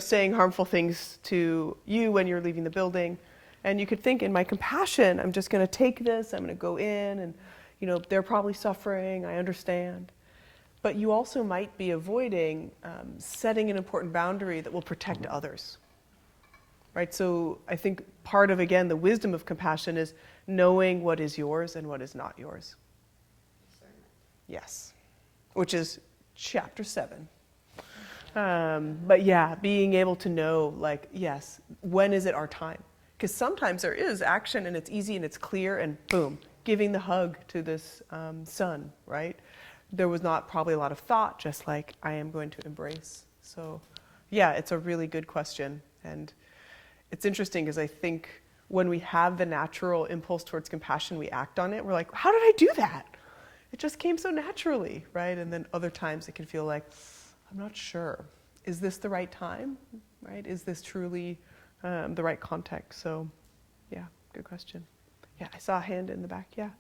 A: saying harmful things to you when you're leaving the building. And you could think, in my compassion, I'm just going to take this, I'm going to go in, and, they're probably suffering, I understand. But you also might be avoiding setting an important boundary that will protect others. Right? So I think part of, again, the wisdom of compassion is knowing what is yours and what is not yours.
J: Discernment.
A: Yes. Which is chapter 7. But yeah, being able to know, like, yes, when is it our time? Because sometimes there is action and it's easy and it's clear, and boom, giving the hug to this son, right? There was not probably a lot of thought, just like, I am going to embrace. So yeah, it's a really good question. And it's interesting because I think when we have the natural impulse towards compassion, we act on it. We're like, how did I do that? It just came so naturally, right? And then other times it can feel like, I'm not sure. Is this the right time, right? Is this truly the right context? So yeah, good question. Yeah, I saw a hand in the back, yeah.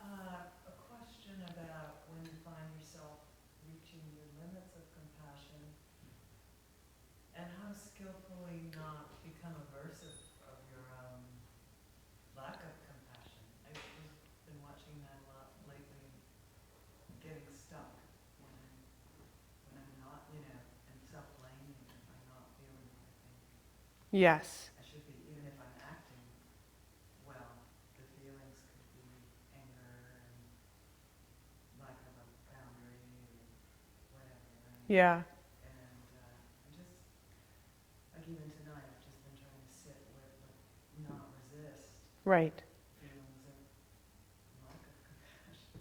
K: A question about when you find yourself reaching the limits of compassion, and how to skillfully not become aversive of your own lack of compassion. I've been watching that a lot lately, getting stuck when I'm not, and self-blaming if I'm not feeling what I think
A: Yes.
K: I should be, even if I'm acting well. The feelings could be anger and lack of a boundary or whatever.
A: Yeah.
K: And like even tonight, I've just been trying to sit with, not resist
A: Right.
K: feelings of lack of compassion.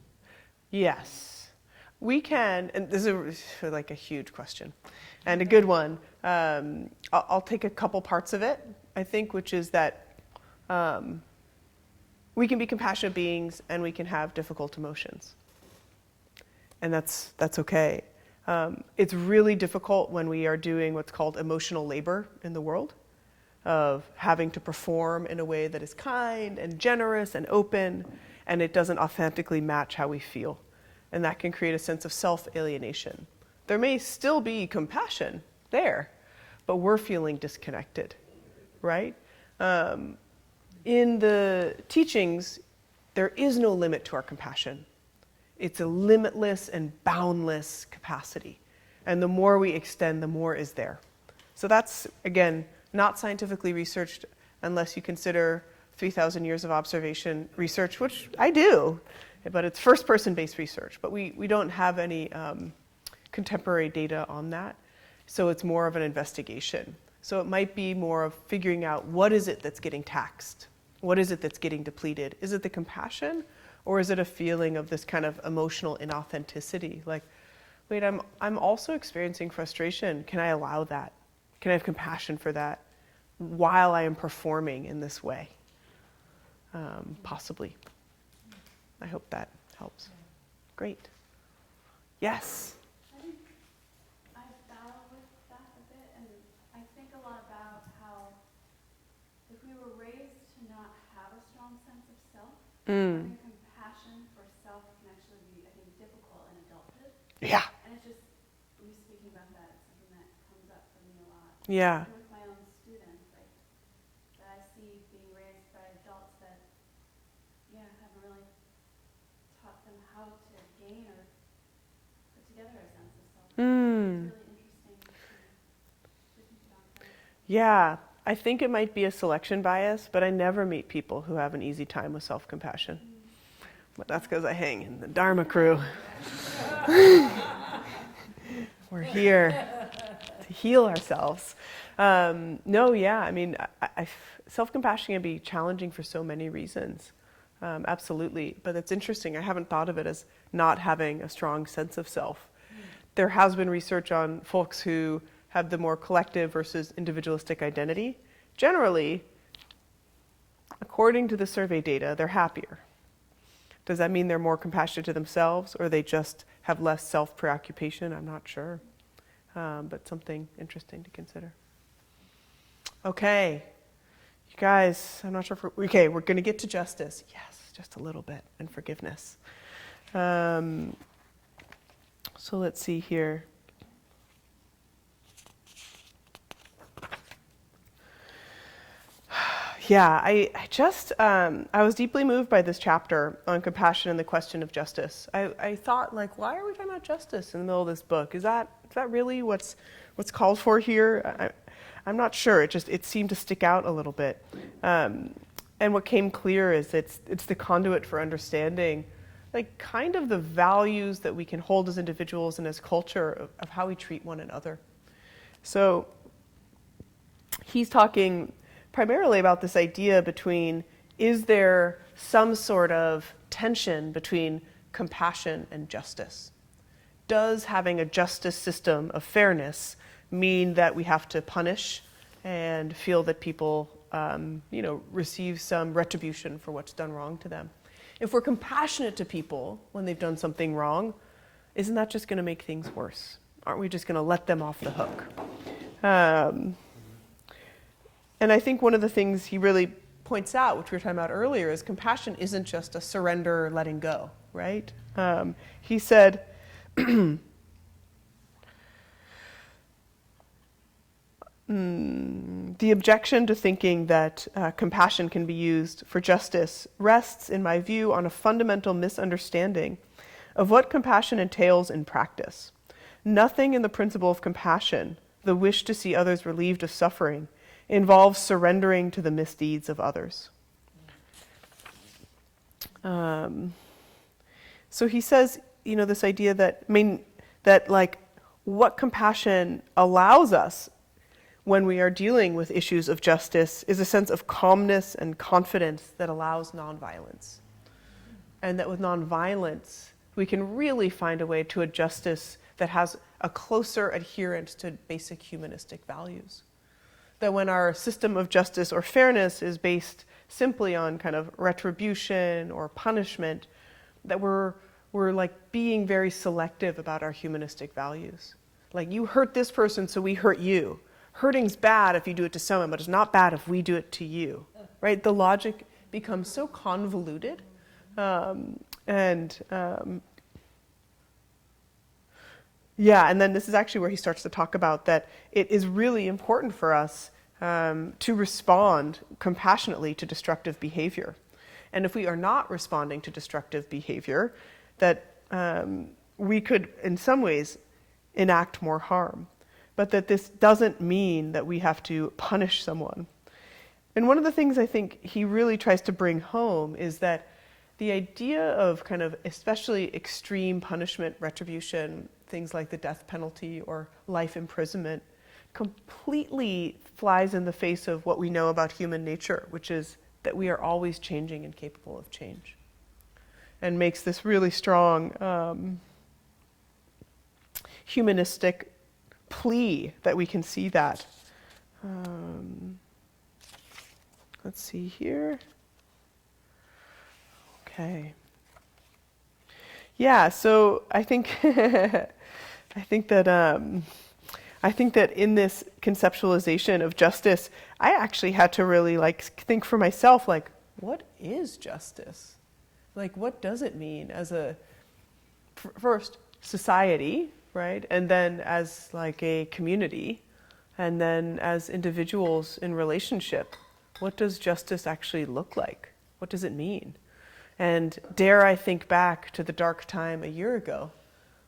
A: Yes. We can, and this is like a huge question and a good one. I'll take a couple parts of it, I think, which is that we can be compassionate beings and we can have difficult emotions. And that's okay. It's really difficult when we are doing what's called emotional labor in the world, of having to perform in a way that is kind and generous and open, and it doesn't authentically match how we feel. And that can create a sense of self-alienation. There may still be compassion there, but we're feeling disconnected, right? In the teachings, there is no limit to our compassion. It's a limitless and boundless capacity. And the more we extend, the more is there. So that's, again, not scientifically researched unless you consider 3,000 years of observation research, which I do, but it's first-person based research. But we don't have any contemporary data on that. So it's more of an investigation. So it might be more of figuring out, what is it that's getting taxed? What is it that's getting depleted? Is it the compassion? Or is it a feeling of this kind of emotional inauthenticity? Like, wait, I'm also experiencing frustration. Can I allow that? Can I have compassion for that while I am performing in this way? Possibly. I hope that helps. Great. Yes?
B: I think I battle with that a bit, and I think a lot about how if we were raised to not have a strong sense of self, having compassion for self can actually be, I think, difficult in adulthood.
A: Yeah.
B: And it's just, you speaking about that, it's something that comes up for me a lot.
A: Yeah.
B: And with my own students, like, that I see being raised by adults that, haven't really taught them how to gain or put together a sense of self. It's really interesting to think about that.
A: Yeah. I think it might be a selection bias, but I never meet people who have an easy time with self-compassion. But that's because I hang in the Dharma crew. We're here to heal ourselves. Self-compassion can be challenging for so many reasons. Absolutely. But it's interesting. I haven't thought of it as not having a strong sense of self. There has been research on folks who have the more collective versus individualistic identity. Generally, according to the survey data, they're happier. Does that mean they're more compassionate to themselves, or they just have less self-preoccupation? I'm not sure. But something interesting to consider. Okay. You guys, I'm not sure if we're going to get to justice. Yes, just a little bit, and forgiveness. So let's see here. Yeah, I was deeply moved by this chapter on compassion and the question of justice. I thought, like, why are we talking about justice in the middle of this book? Is that really what's called for here? I'm not sure. It seemed to stick out a little bit. And what came clear is it's the conduit for understanding, like, kind of the values that we can hold as individuals and as culture of how we treat one another. So he's talking primarily about this idea between, is there some sort of tension between compassion and justice? Does having a justice system of fairness mean that we have to punish and feel that people, receive some retribution for what's done wrong to them? If we're compassionate to people when they've done something wrong, isn't that just going to make things worse? Aren't we just going to let them off the hook? And I think one of the things he really points out, which we were talking about earlier, is compassion isn't just a surrender, letting go, right? He said, the objection to thinking that compassion can be used for justice rests, in my view, on a fundamental misunderstanding of what compassion entails in practice. Nothing in the principle of compassion, the wish to see others relieved of suffering, involves surrendering to the misdeeds of others. So he says, this idea that what compassion allows us when we are dealing with issues of justice is a sense of calmness and confidence that allows nonviolence. And that with nonviolence, we can really find a way to a justice that has a closer adherence to basic humanistic values. That when our system of justice or fairness is based simply on kind of retribution or punishment, that we're like being very selective about our humanistic values. Like, you hurt this person, so we hurt you. Hurting's bad if you do it to someone, but it's not bad if we do it to you, right? The logic becomes so convoluted, and then this is actually where he starts to talk about that it is really important for us to respond compassionately to destructive behavior. And if we are not responding to destructive behavior, that we could, in some ways, enact more harm. But that this doesn't mean that we have to punish someone. And one of the things I think he really tries to bring home is that the idea of kind of especially extreme punishment, retribution, things like the death penalty or life imprisonment, completely flies in the face of what we know about human nature, which is that we are always changing and capable of change. And makes this really strong humanistic plea that we can see that. Let's see here. Okay. Yeah, so I think I think that in this conceptualization of justice, I actually had to really think for myself, what is justice? What does it mean as first society, right? And then as a community, and then as individuals in relationship. What does justice actually look like? What does it mean? And dare I think back to the dark time a year ago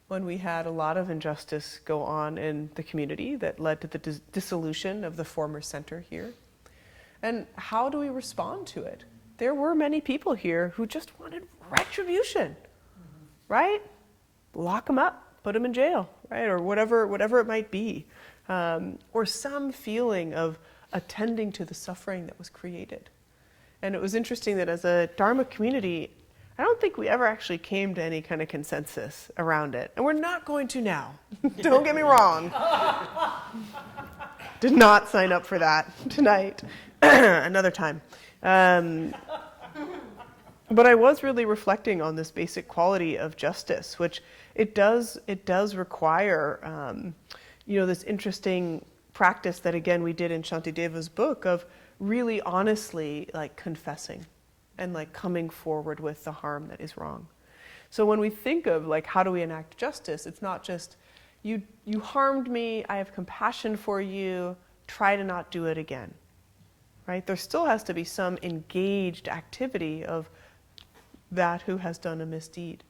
A: when we had a lot of injustice go on in the community that led to the dissolution of the former center here. And how do we respond to it? There were many people here who just wanted retribution, right? Lock them up, put them in jail, right? Or whatever it might be. Or some feeling of attending to the suffering that was created. And it was interesting that as a Dharma community, I don't think we ever actually came to any kind of consensus around it. And we're not going to now. Don't get me wrong. Did not sign up for that tonight. Another time. But I was really reflecting on this basic quality of justice, which it does require, this interesting practice that again we did in Shantideva's book of really honestly like confessing and like coming forward with the harm that is wrong. So when we think of like how do we enact justice, it's not just you harmed me, I have compassion for you, try to not do it again. Right? There still has to be some engaged activity of that who has done a misdeed.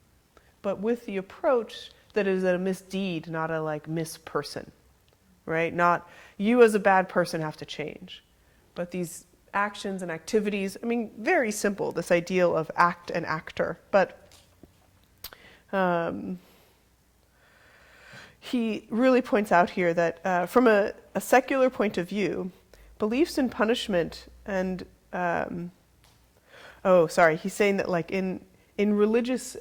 A: But with the approach that is a misdeed, not a like misperson. Right? Not you as a bad person have to change. But these actions and activities, I mean, very simple, this ideal of act and actor. But he really points out here that from a secular point of view, beliefs in punishment and he's saying that like in religious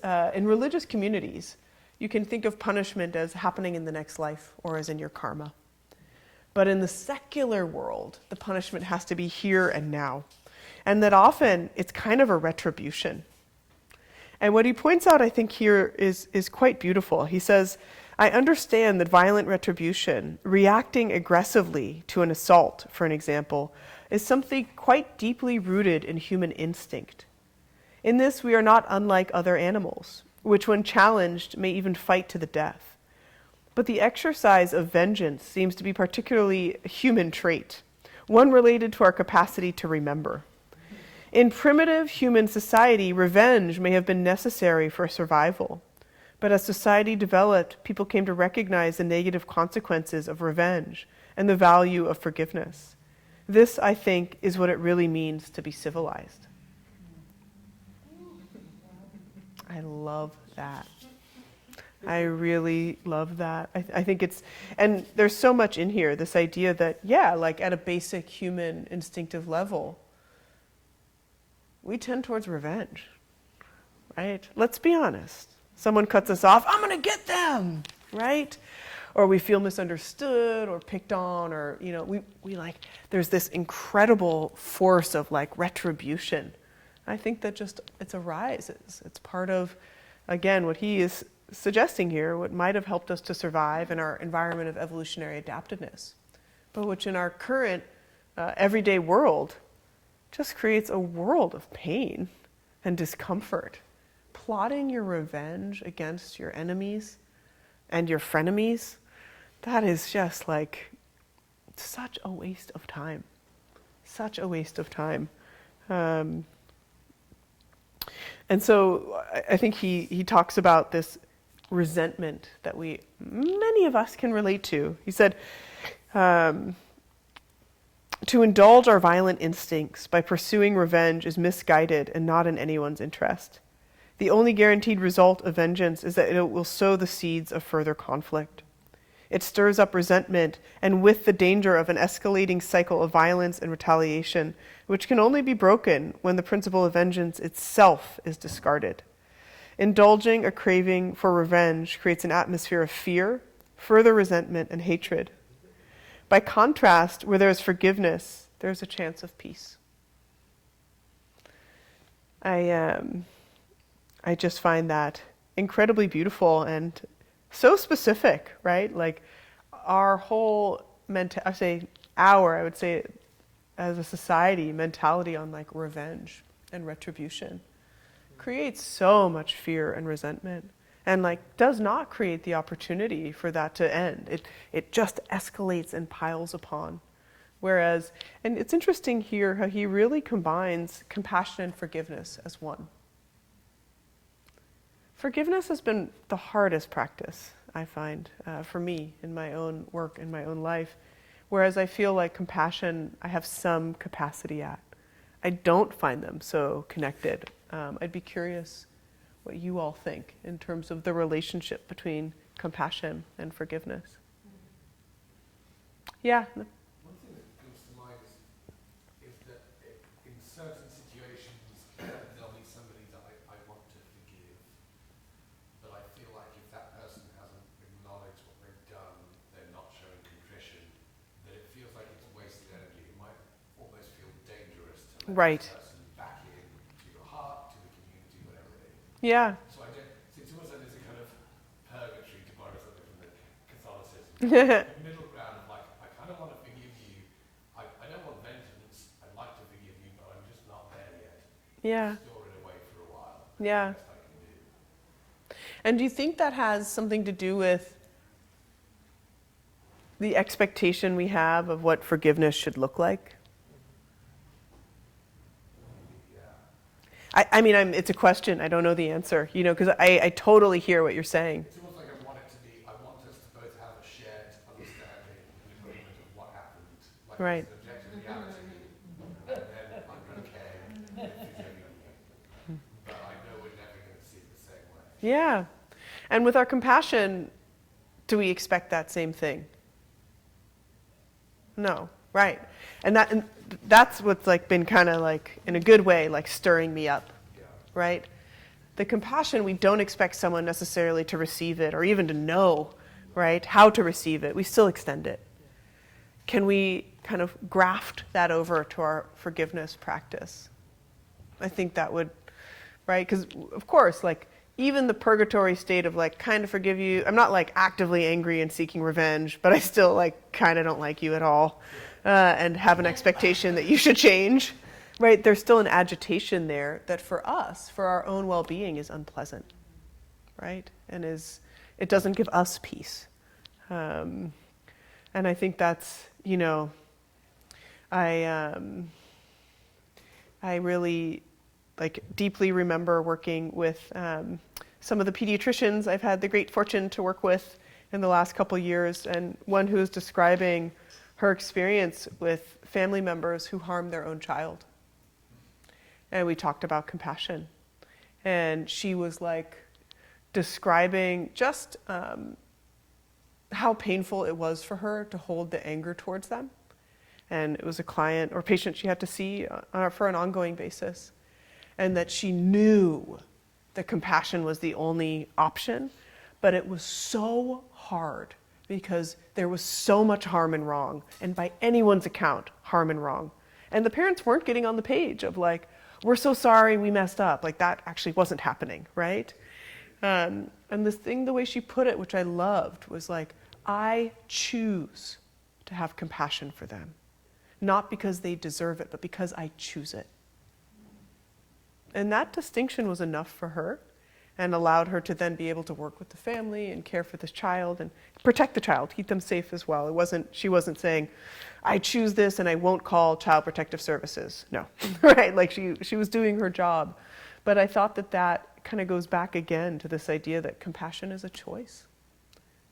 A: communities, you can think of punishment as happening in the next life or as in your karma. But in the secular world, the punishment has to be here and now. And that often it's kind of a retribution. And what he points out, I think, here is quite beautiful. He says, I understand that violent retribution, reacting aggressively to an assault, for an example, is something quite deeply rooted in human instinct. In this, we are not unlike other animals, which when challenged may even fight to the death. But the exercise of vengeance seems to be particularly a human trait, one related to our capacity to remember. In primitive human society, revenge may have been necessary for survival. But as society developed, people came to recognize the negative consequences of revenge and the value of forgiveness. This, I think, is what it really means to be civilized. I love that. I really love that. I think it's, and there's so much in here, this idea that, yeah, like at a basic human instinctive level, we tend towards revenge, right? Let's be honest. Someone cuts us off, I'm going to get them, right? Or we feel misunderstood or picked on, or, we like, there's this incredible force of like retribution. I think that just, it arises. It's part of, again, what he is suggesting here, what might have helped us to survive in our environment of evolutionary adaptiveness, but which in our current everyday world just creates a world of pain and discomfort. Plotting your revenge against your enemies and your frenemies, that is just like such a waste of time. Such a waste of time. And so I think he talks about this resentment that many of us can relate to. He said, to indulge our violent instincts by pursuing revenge is misguided and not in anyone's interest. The only guaranteed result of vengeance is that it will sow the seeds of further conflict. It stirs up resentment, and with the danger of an escalating cycle of violence and retaliation, which can only be broken when the principle of vengeance itself is discarded. Indulging a craving for revenge creates an atmosphere of fear, further resentment, and hatred. By contrast, where there is forgiveness, there is a chance of peace. I just find that incredibly beautiful and so specific, right? Like our whole I would say as a society, mentality on like revenge and retribution creates so much fear and resentment, and like does not create the opportunity for that to end. It just escalates and piles upon. Whereas, and it's interesting here how he really combines compassion and forgiveness as one. Forgiveness has been the hardest practice, I find, for me in my own work, in my own life. Whereas I feel like compassion, I have some capacity at. I don't find them so connected. I'd be curious what you all think in terms of the relationship between compassion and forgiveness. Yeah.
L: One thing that comes to mind is that in certain situations there'll be somebody that I want to forgive, but I feel like if that person hasn't acknowledged what they've done, they're not showing contrition, that it feels like it's wasted energy. It might almost feel dangerous to let
A: Right.
L: that person back into your heart, to the
A: Yeah.
L: So it's almost like there's a kind of purgatory, to borrow something from the Catholicism. A middle ground of like, I kind of want to forgive you. I don't want vengeance. I'd like to forgive you, but I'm just not there yet.
A: Yeah.
L: Store it away for a while.
A: Yeah.
L: That's the best I can do.
A: And do you think that has something to do with the expectation we have of what forgiveness should look like?
L: Yeah.
A: I mean, it's a question. I don't know the answer, because I totally hear what you're saying.
L: It's almost like I want it to be, I want us to both have a shared understanding and agreement of what happened. Like
A: Right.
L: it's an objective reality, and then I'm okay with forgiving you. But I know we're never going to see it the same way.
A: Yeah. And with our compassion, do we expect that same thing? No. Right. And that's what's like been kind of like, in a good way, like stirring me up.
L: Yeah.
A: Right? The compassion, we don't expect someone necessarily to receive it or even to know, right, how to receive it. We still extend it. Can we kind of graft that over to our forgiveness practice? I think that would, right? Because, of course, like, even the purgatory state of, like, kind of forgive you, I'm not, like, actively angry and seeking revenge, but I still, like, kind of don't like you at all and have an expectation that you should change, right? There's still an agitation there that for us, for our own well-being, is unpleasant, right? And it doesn't give us peace. And I think that's, I really deeply remember working with some of the pediatricians I've had the great fortune to work with in the last couple years, and one who was describing her experience with family members who harmed their own child. And we talked about compassion. And she was describing just how painful it was for her to hold the anger towards them. And it was a client or patient she had to see for an ongoing basis. And that she knew that compassion was the only option, but it was so hard because there was so much harm and wrong, and by anyone's account, harm and wrong. And the parents weren't getting on the page of we're so sorry, we messed up. That actually wasn't happening, right? And this thing, the way she put it, which I loved, was I choose to have compassion for them. Not because they deserve it, but because I choose it. And that distinction was enough for her and allowed her to then be able to work with the family and care for this child and protect the child, keep them safe as well. She wasn't saying, I choose this and I won't call Child Protective Services. No, right? She was doing her job. But I thought that kind of goes back again to this idea that compassion is a choice.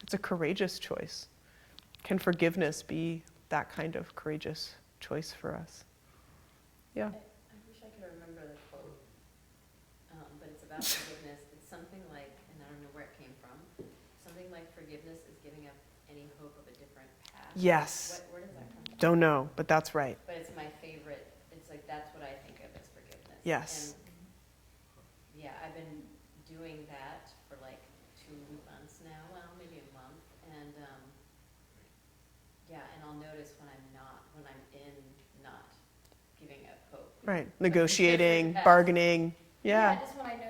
A: It's a courageous choice. Can forgiveness be that kind of courageous choice for us? Yeah.
J: I wish I could remember the quote, but it's about forgiveness. It's something like, and I don't know where it came from, something like forgiveness is giving up any hope of a different path.
A: Yes.
J: Where does that come from?
A: Don't know, but that's right.
J: But it's my favorite. It's that's what I think of as forgiveness.
A: Yes.
J: And yeah, I've been doing that for 2 months now. Well, maybe a month. And yeah, and I'll notice when I'm in not giving up hope.
A: Right. Negotiating, bargaining. Yeah.
J: Just when I notice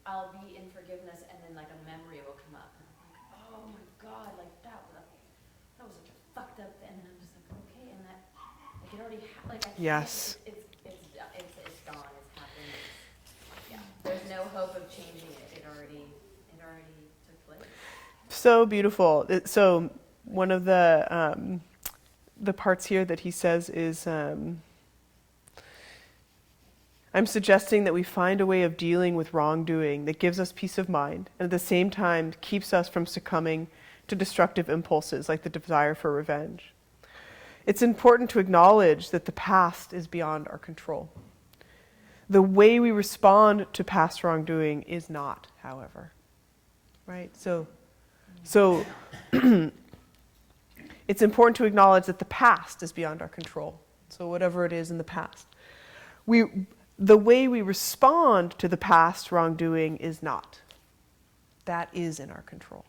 J: I'll be in forgiveness and then a memory will come up and I'm oh my God, that was such a fucked up thing. And I'm just okay, and that it already
A: Yes.
J: It's gone. It's happened. Yeah. There's no hope of changing it. It already took place.
A: So beautiful. So one of the parts here that he says is, I'm suggesting that we find a way of dealing with wrongdoing that gives us peace of mind and at the same time keeps us from succumbing to destructive impulses like the desire for revenge. It's important to acknowledge that the past is beyond our control. The way we respond to past wrongdoing is not, however. Right? So it's important to acknowledge that the past is beyond our control. So whatever it is in the past. The way we respond to the past wrongdoing is not. That is in our control.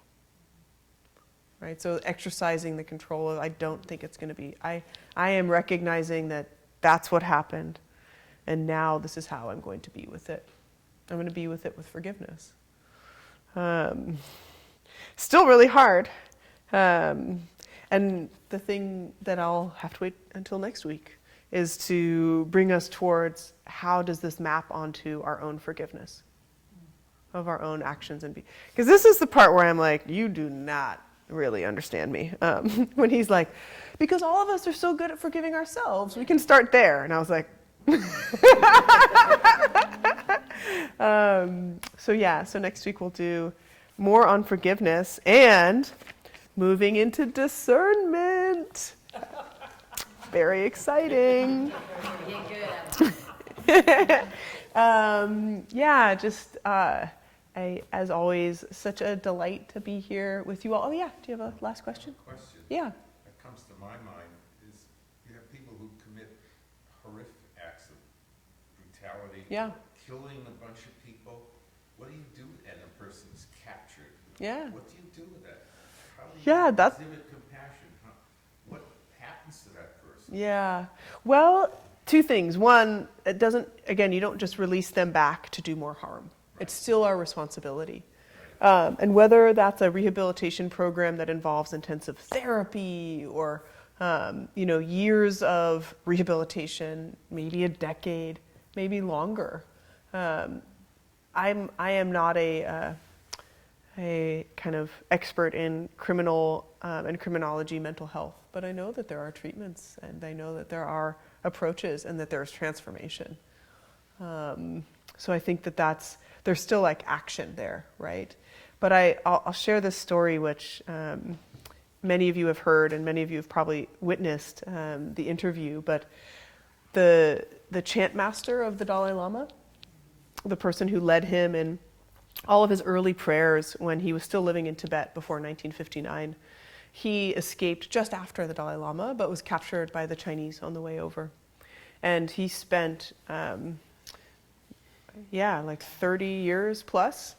A: Right? So exercising the control, I don't think it's going to be. I am recognizing that that's what happened, and now this is how I'm going to be with it. I'm going to be with it with forgiveness. Still really hard. And the thing that I'll have to wait until next week is to bring us towards how does this map onto our own forgiveness of our own actions and because this is the part where I'm like, you do not really understand me. When he's like, because all of us are so good at forgiving ourselves, we can start there. And I was like, so next week we'll do more on forgiveness and moving into discernment. Very exciting. As always, such a delight to be here with you all. Oh yeah, do you have a last question?
L: Question
A: Yeah.
L: that comes to my mind is you have people who commit horrific acts of brutality,
A: Yeah.
L: killing a bunch of people. What do you do? And a person's captured.
A: Yeah.
L: What do you do with that? How do you exhibit compassion? What happens to that person?
A: Yeah. Well, two things. One, it doesn't, again, you don't just release them back to do more harm. Right. It's still our responsibility. Right. And whether that's a rehabilitation program that involves intensive therapy or, years of rehabilitation, maybe a decade, maybe longer. I am not a kind of expert in criminal and criminology mental health, but I know that there are treatments and I know that there are approaches and that there's transformation. So I think that there's still like action there, right? But I'll share this story which many of you have heard and many of you have probably witnessed the interview, but the chant master of the Dalai Lama, the person who led him in all of his early prayers when he was still living in Tibet before 1959. He escaped just after the Dalai Lama, but was captured by the Chinese on the way over. And he spent, 30 years plus,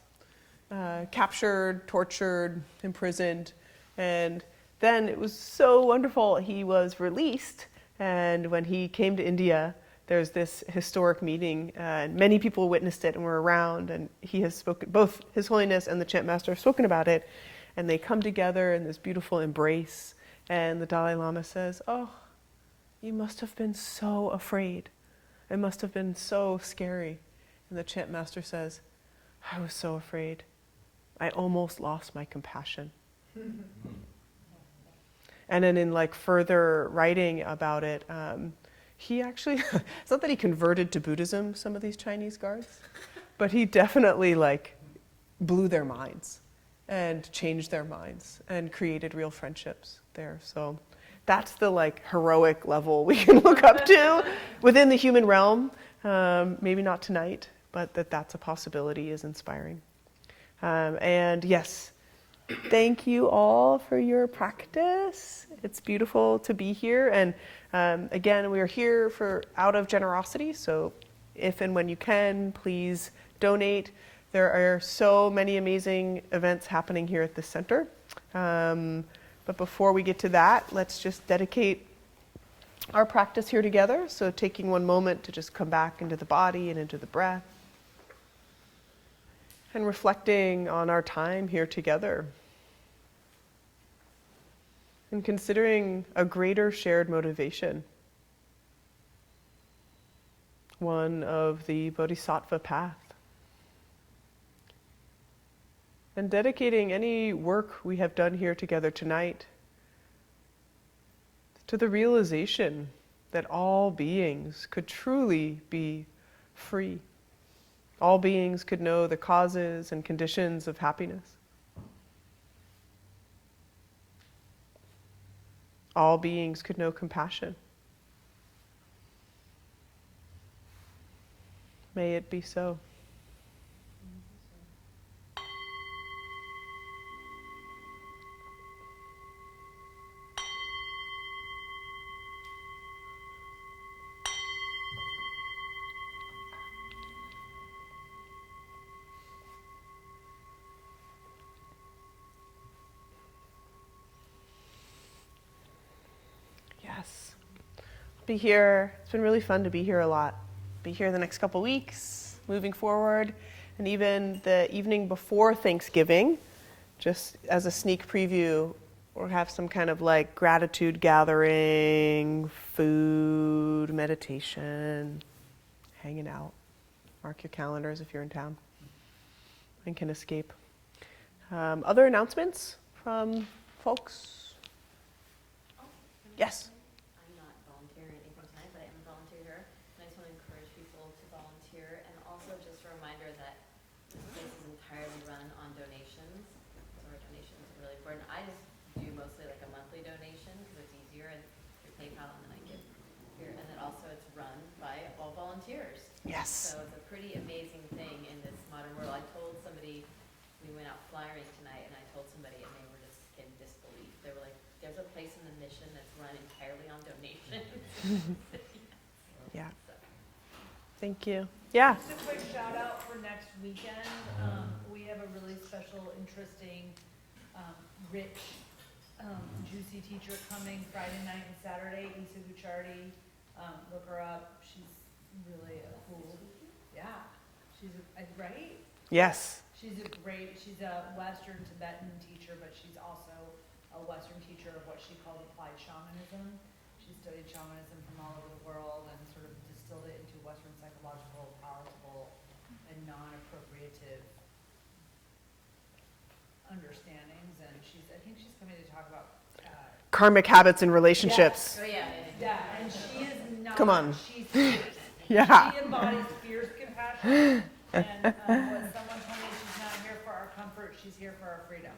A: captured, tortured, imprisoned. And then it was so wonderful. He was released. And when he came to India, there's this historic meeting, and many people witnessed it and were around, and he has spoken, both His Holiness and the chant master have spoken about it, and they come together in this beautiful embrace, and the Dalai Lama says, "Oh, you must have been so afraid. It must have been so scary." And the chant master says, "I was so afraid. I almost lost my compassion." And then in further writing about it, he actually, it's not that he converted to Buddhism, some of these Chinese guards, but he definitely blew their minds and changed their minds and created real friendships there. So that's the heroic level we can look up to within the human realm. Maybe not tonight, but that's a possibility is inspiring. And yes, thank you all for your practice. It's beautiful to be here. And again, we are here out of generosity. So if and when you can, please donate. There are so many amazing events happening here at the center. But before we get to that, let's just dedicate our practice here together. So taking one moment to just come back into the body and into the breath. And reflecting on our time here together. And considering a greater shared motivation. One of the Bodhisattva path. And dedicating any work we have done here together tonight to the realization that all beings could truly be free. All beings could know the causes and conditions of happiness. All beings could know compassion. May it be so. Yes. Be here. It's been really fun to be here a lot. Be here the next couple weeks, moving forward. And even the evening before Thanksgiving, just as a sneak preview, or have some kind of like gratitude gathering, food, meditation, hanging out. Mark your calendars if you're in town and can escape. Other announcements from folks? Yes.
J: I'm not volunteering anything tonight, but I am a volunteer here. And I just want to encourage people to volunteer. And also just a reminder that this place is entirely run on donations. So our donations are really important. I just do mostly like a monthly donation because it's easier and through PayPal, and then I give here. And then also it's run by all volunteers.
A: Yes.
J: So it's a pretty amazing thing in this modern world. I told somebody, we went out flyering tonight, and I told somebody, and they were just in disbelief. They were like, there's a place in the mission that's run entirely on donations.
A: Yeah. Thank you. Yeah.
D: Just a quick shout out for next weekend. We have a really special, interesting, rich, juicy teacher coming Friday night and Saturday, Easton. Look her up. She's really a cool, she's right?
A: Yes.
D: She's a Western Tibetan teacher, but she's also a Western teacher of what she called applied shamanism. She studied shamanism from all over the world and sort of distilled it into Western psychological, palatable, and non-appropriative understandings. And I think she's coming to talk about
A: Karmic habits and relationships.
J: Oh, yeah.
D: yeah, and she is not.
A: Come on.
D: She's fierce.
A: Yeah.
D: She embodies fierce compassion. And what someone told me, she's not here for our comfort, she's here for our freedom.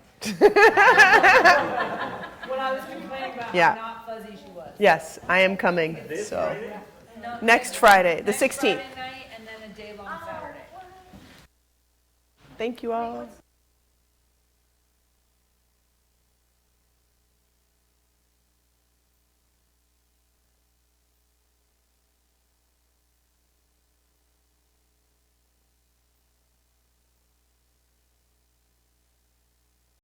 D: When I was complaining about
A: Yeah.
D: how not fuzzy she was.
A: Yes, I am coming.
E: This
A: So
E: Friday?
D: No,
A: next Friday, the
D: next
A: 16th.
D: Friday night and then a day-long Saturday.
A: Thank you all.